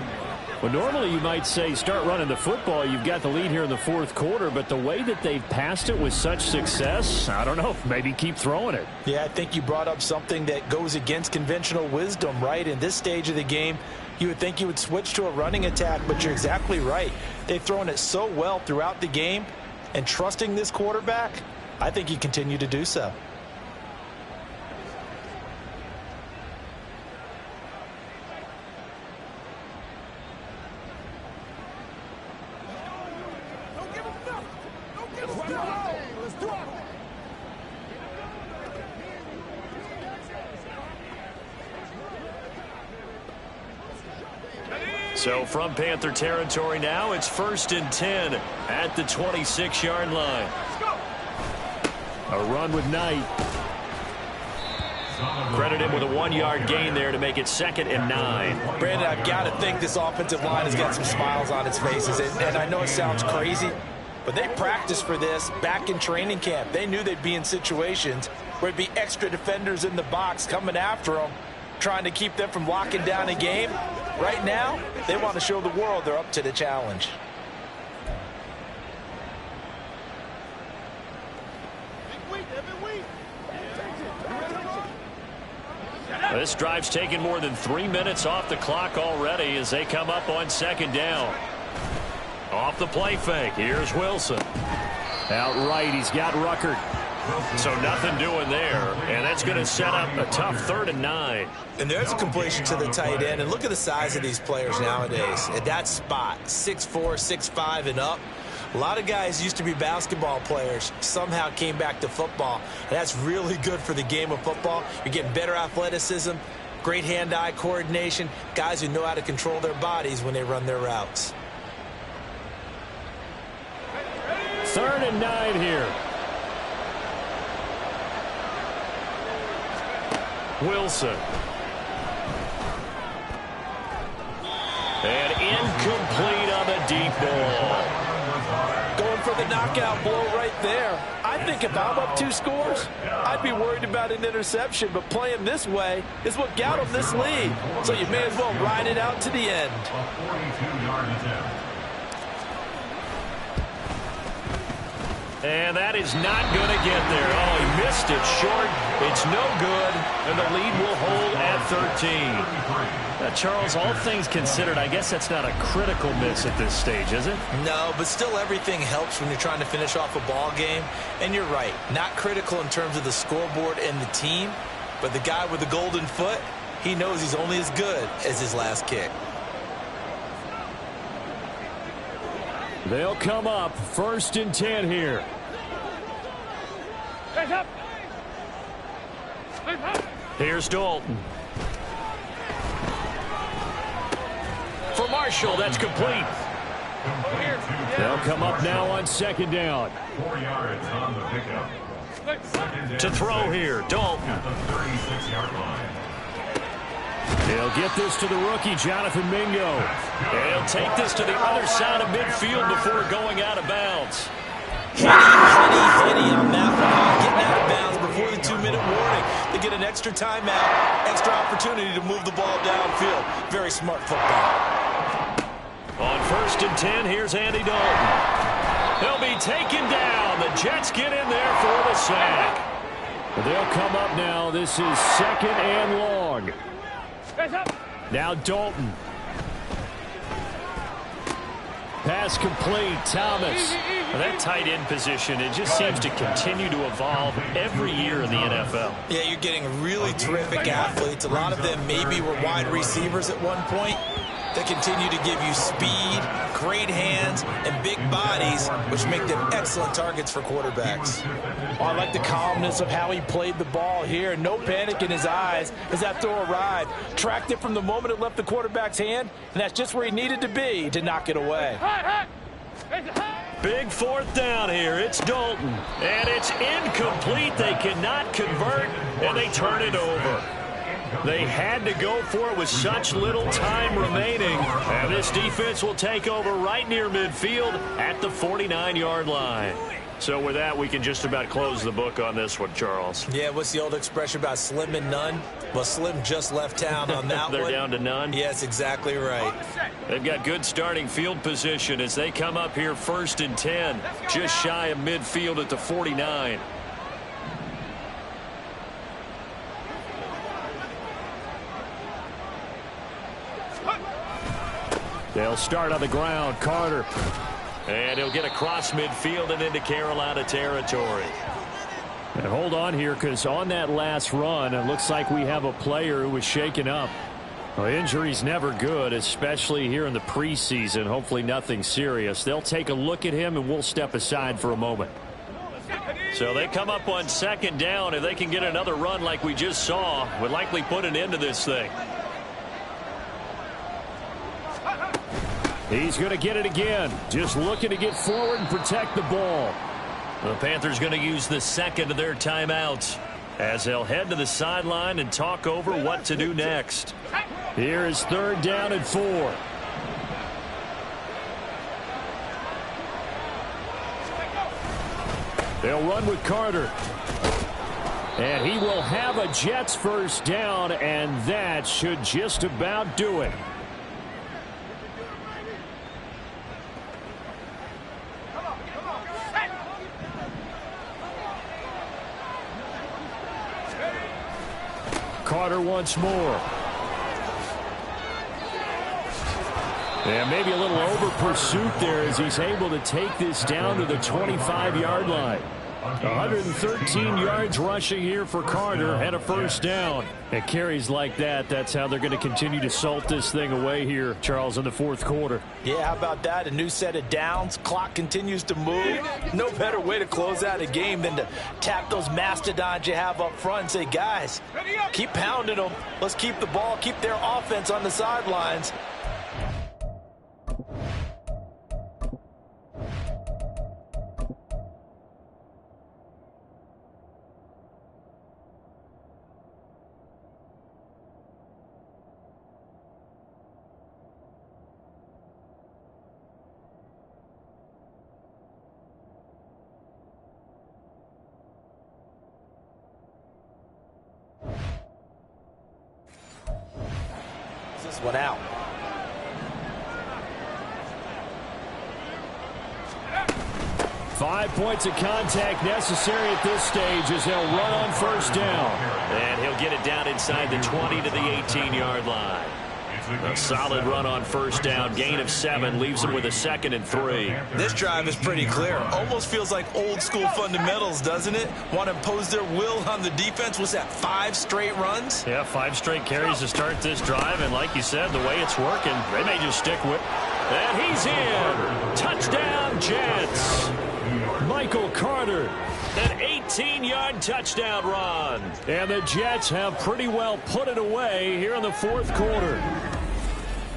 Well, normally you might say start running the football. You've got the lead here in the fourth quarter, but the way that they've passed it with such success, I don't know, maybe keep throwing it. Yeah, I think you brought up something that goes against conventional wisdom, right? In this stage of the game, you would think you would switch to a running attack, but you're exactly right. They've thrown it so well throughout the game, and trusting this quarterback, I think you continue to do so. So from Panther territory now, it's 1st and 10 at the 26-yard line. A run with Knight. Credit him with a 1-yard gain there to make it 2nd and 9. Brandon, I've got to think this offensive line has got some smiles on its faces. And I know it sounds crazy, but they practiced for this back in training camp. They knew they'd be in situations where it'd be extra defenders in the box coming after them, trying to keep them from locking down a game. Right now, they want to show the world they're up to the challenge. This drive's taken more than 3 minutes off the clock already as they come up on 2nd down. Off the play fake. Here's Wilson. Out right, he's got Ruckert. So nothing doing there, and that's going to set up a tough 3rd and 9. And there's a completion to the tight end, and look at the size of these players nowadays. At that spot, 6'4", 6'5", and up. A lot of guys used to be basketball players, somehow came back to football. And that's really good for the game of football. You're getting better athleticism, great hand-eye coordination, guys who know how to control their bodies when they run their routes. 3rd and 9 here. Wilson. And incomplete on the deep ball. Going for the knockout blow right there. I think if I'm up 2 scores, I'd be worried about an interception, but playing this way is what got them this lead. So you may as well ride it out to the end. A 42-yard attempt. And that is not going to get there. Oh, he missed it short. It's no good, and the lead will hold at 13. Charles, all things considered, I guess that's not a critical miss at this stage, is it? No, but still everything helps when you're trying to finish off a ball game. And you're right, not critical in terms of the scoreboard and the team, but the guy with the golden foot, he knows he's only as good as his last kick. They'll come up 1st and 10 here. Here's Dalton. For Marshall, that's complete. They'll come up now on 2nd down. 4 yards on the pickup. To throw here, Dalton. At the 36-yard line. He'll get this to the rookie, Jonathan Mingo. And he'll take this to the other side of midfield before going out of bounds. Hitty on that one. Getting out of bounds before the 2-minute warning. They get an extra timeout, extra opportunity to move the ball downfield. Very smart football. On 1st and 10, here's Andy Dalton. He'll be taken down. The Jets get in there for the sack. They'll come up now. This is 2nd and long. Now Dalton. Pass complete. Thomas. Well, that tight end position, it just seems to continue to evolve every year in the NFL. Yeah, you're getting really terrific athletes. A lot of them maybe were wide receivers at one point. They continue to give you speed, great hands, and big bodies, which make them excellent targets for quarterbacks. Oh, I like the calmness of how he played the ball here. No panic in his eyes as that throw arrived. Tracked it from the moment it left the quarterback's hand, and that's just where he needed to be to knock it away. Big 4th down here. It's Dalton. And it's incomplete. They cannot convert, and they turn it over. They had to go for it with such little time remaining. And this defense will take over right near midfield at the 49-yard line. So with that, we can just about close the book on this one, Charles. Yeah, what's the old expression about slim and none? Well, Slim just left town on that They're one. down to none? Yes, exactly right. They've got good starting field position as they come up here 1st and 10, just shy of midfield at the 49. They'll start on the ground. Carter. And he'll get across midfield and into Carolina territory. And hold on here, because on that last run, it looks like we have a player who was shaken up. Well, injury's never good, especially here in the preseason. Hopefully nothing serious. They'll take a look at him, and we'll step aside for a moment. So they come up on 2nd down. If they can get another run like we just saw, would likely put an end to this thing. He's going to get it again. Just looking to get forward and protect the ball. The Panthers going to use the 2nd of their timeouts as they'll head to the sideline and talk over what to do next. Here is 3rd down and 4. They'll run with Carter. And he will have a Jets 1st down, and that should just about do it. Carter once more. And maybe a little over pursuit there as he's able to take this down to the 25-yard line. 113 yards rushing here for Carter and a 1st down. And carries like that, that's how they're going to continue to salt this thing away here, Charles, in the 4th quarter. Yeah, how about that? A new set of downs. Clock continues to move. No better way to close out a game than to tap those mastodons you have up front and say, guys, keep pounding them. Let's keep the ball, keep their offense on the sidelines. This one out. Five points of contact necessary at this stage as they'll run on 1st down. And he'll get it down inside the 20 to the 18-yard line. A solid run on 1st down. Gain of 7 leaves them with a 2nd and 3. This drive is pretty clear. Almost feels like old school fundamentals, doesn't it? Want to impose their will on the defense. What's that, 5 straight runs? Yeah, 5 straight carries to start this drive. And like you said, the way it's working, they may just stick with. And he's in. Touchdown, Jets. Michael Carter. An 18-yard touchdown run. And the Jets have pretty well put it away here in the 4th quarter.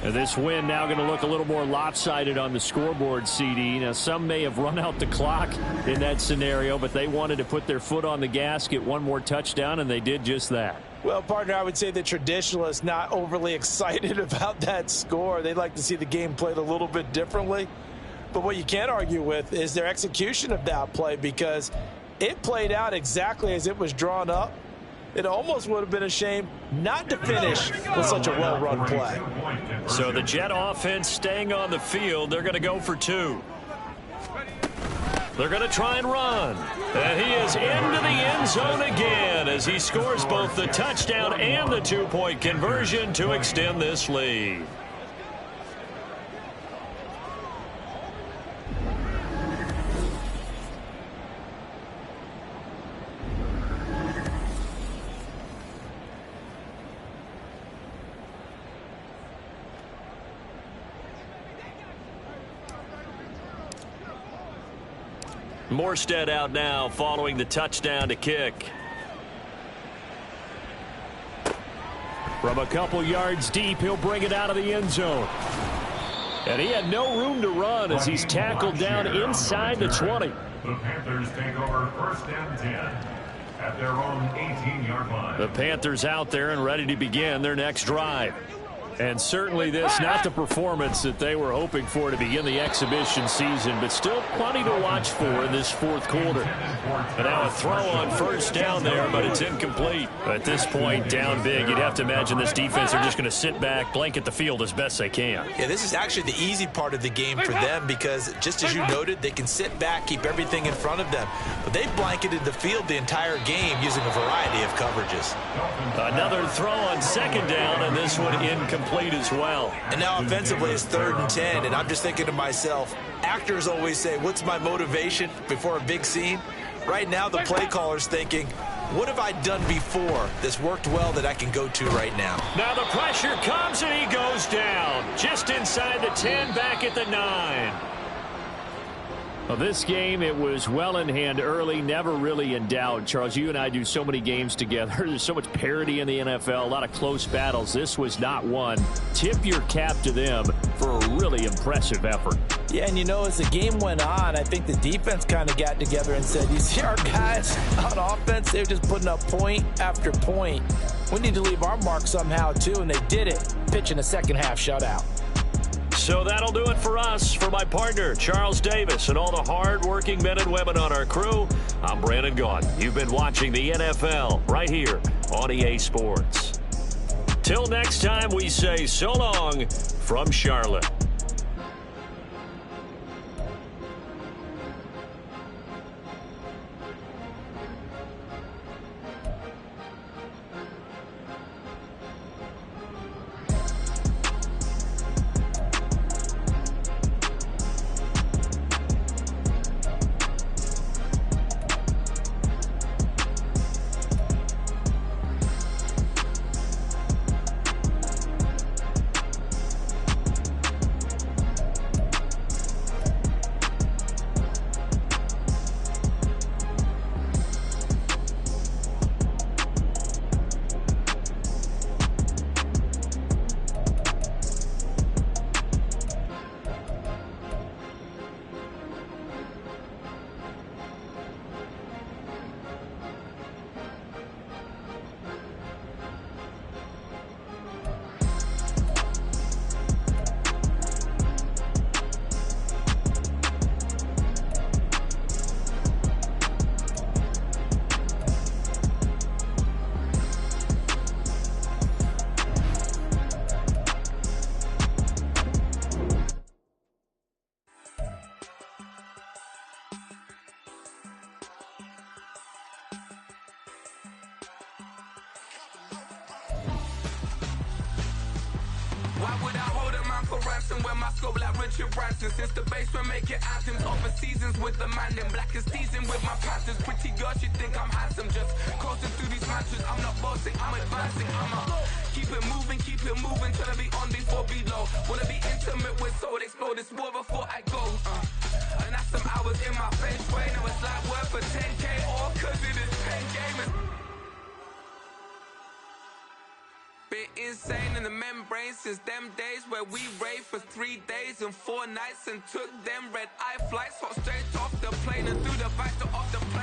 And this win now going to look a little more lopsided on the scoreboard, CD. Now, some may have run out the clock in that scenario, but they wanted to put their foot on the gas, get one more touchdown, and they did just that. Well, partner, I would say the traditionalists not overly excited about that score. They'd like to see the game played a little bit differently. But what you can't argue with is their execution of that play, because it played out exactly as it was drawn up. It almost would have been a shame not to finish with such a well-run play. So the Jet offense staying on the field. They're going to go for 2. They're going to try and run. And he is into the end zone again as he scores both the touchdown and the 2-point conversion to extend this lead. Morstead out now following the touchdown to kick. From a couple yards deep, he'll bring it out of the end zone. And he had no room to run as he's tackled down inside the 20. The Panthers take over 1st and 10 at their own 18-yard line. The Panthers out there and ready to begin their next drive. And certainly this, not the performance that they were hoping for to begin the exhibition season, but still plenty to watch for in this fourth quarter. And now a throw on first down there, but it's incomplete. At this point, down big, you'd have to imagine this defense are just going to sit back, blanket the field as best they can. Yeah, this is actually the easy part of the game for them because, just as you noted, they can sit back, keep everything in front of them. But they blanketed the field the entire game using a variety of coverages. Another throw on second down, and this one incomplete as well. And now offensively it's 3rd and 10, and I'm just thinking to myself, actors always say, what's my motivation before a big scene? Right now the play caller's thinking, what have I done before that's worked well that I can go to right now? Now the pressure comes and he goes down. Just inside the 10, back at the 9. Well, this game, it was well in hand early, never really in doubt. Charles, you and I do so many games together. There's so much parity in the NFL, a lot of close battles. This was not one. Tip your cap to them for a really impressive effort. Yeah, and you know, as the game went on, I think the defense kind of got together and said, you see our guys on offense, they're just putting up point after point. We need to leave our mark somehow, too, and they did it, pitching a second-half shutout. So that'll do it for us. For my partner, Charles Davis, and all the hard-working men and women on our crew, I'm Brandon Gaudin. You've been watching the NFL right here on EA Sports. Till next time, we say so long from Charlotte. Why would I hold a man for ransom when my scope like Richard Branson? Since the basement making anthems, offer seasons with the man, then black is seasoned with my passions. Pretty girl, she think I'm handsome, just coasting through these mansions. I'm not bossing, I'm advancing. Keep it moving, trying to be on before below. Wanna be intimate with soul, explode this war before I go. And that's some hours in my face way. Now it's like work for 10K, all cause it is 10 gamers. Been insane in the membrane since them days where we raved for 3 days and 4 nights and took them red eye flights, hot straight off the plane and through the back door of the plane.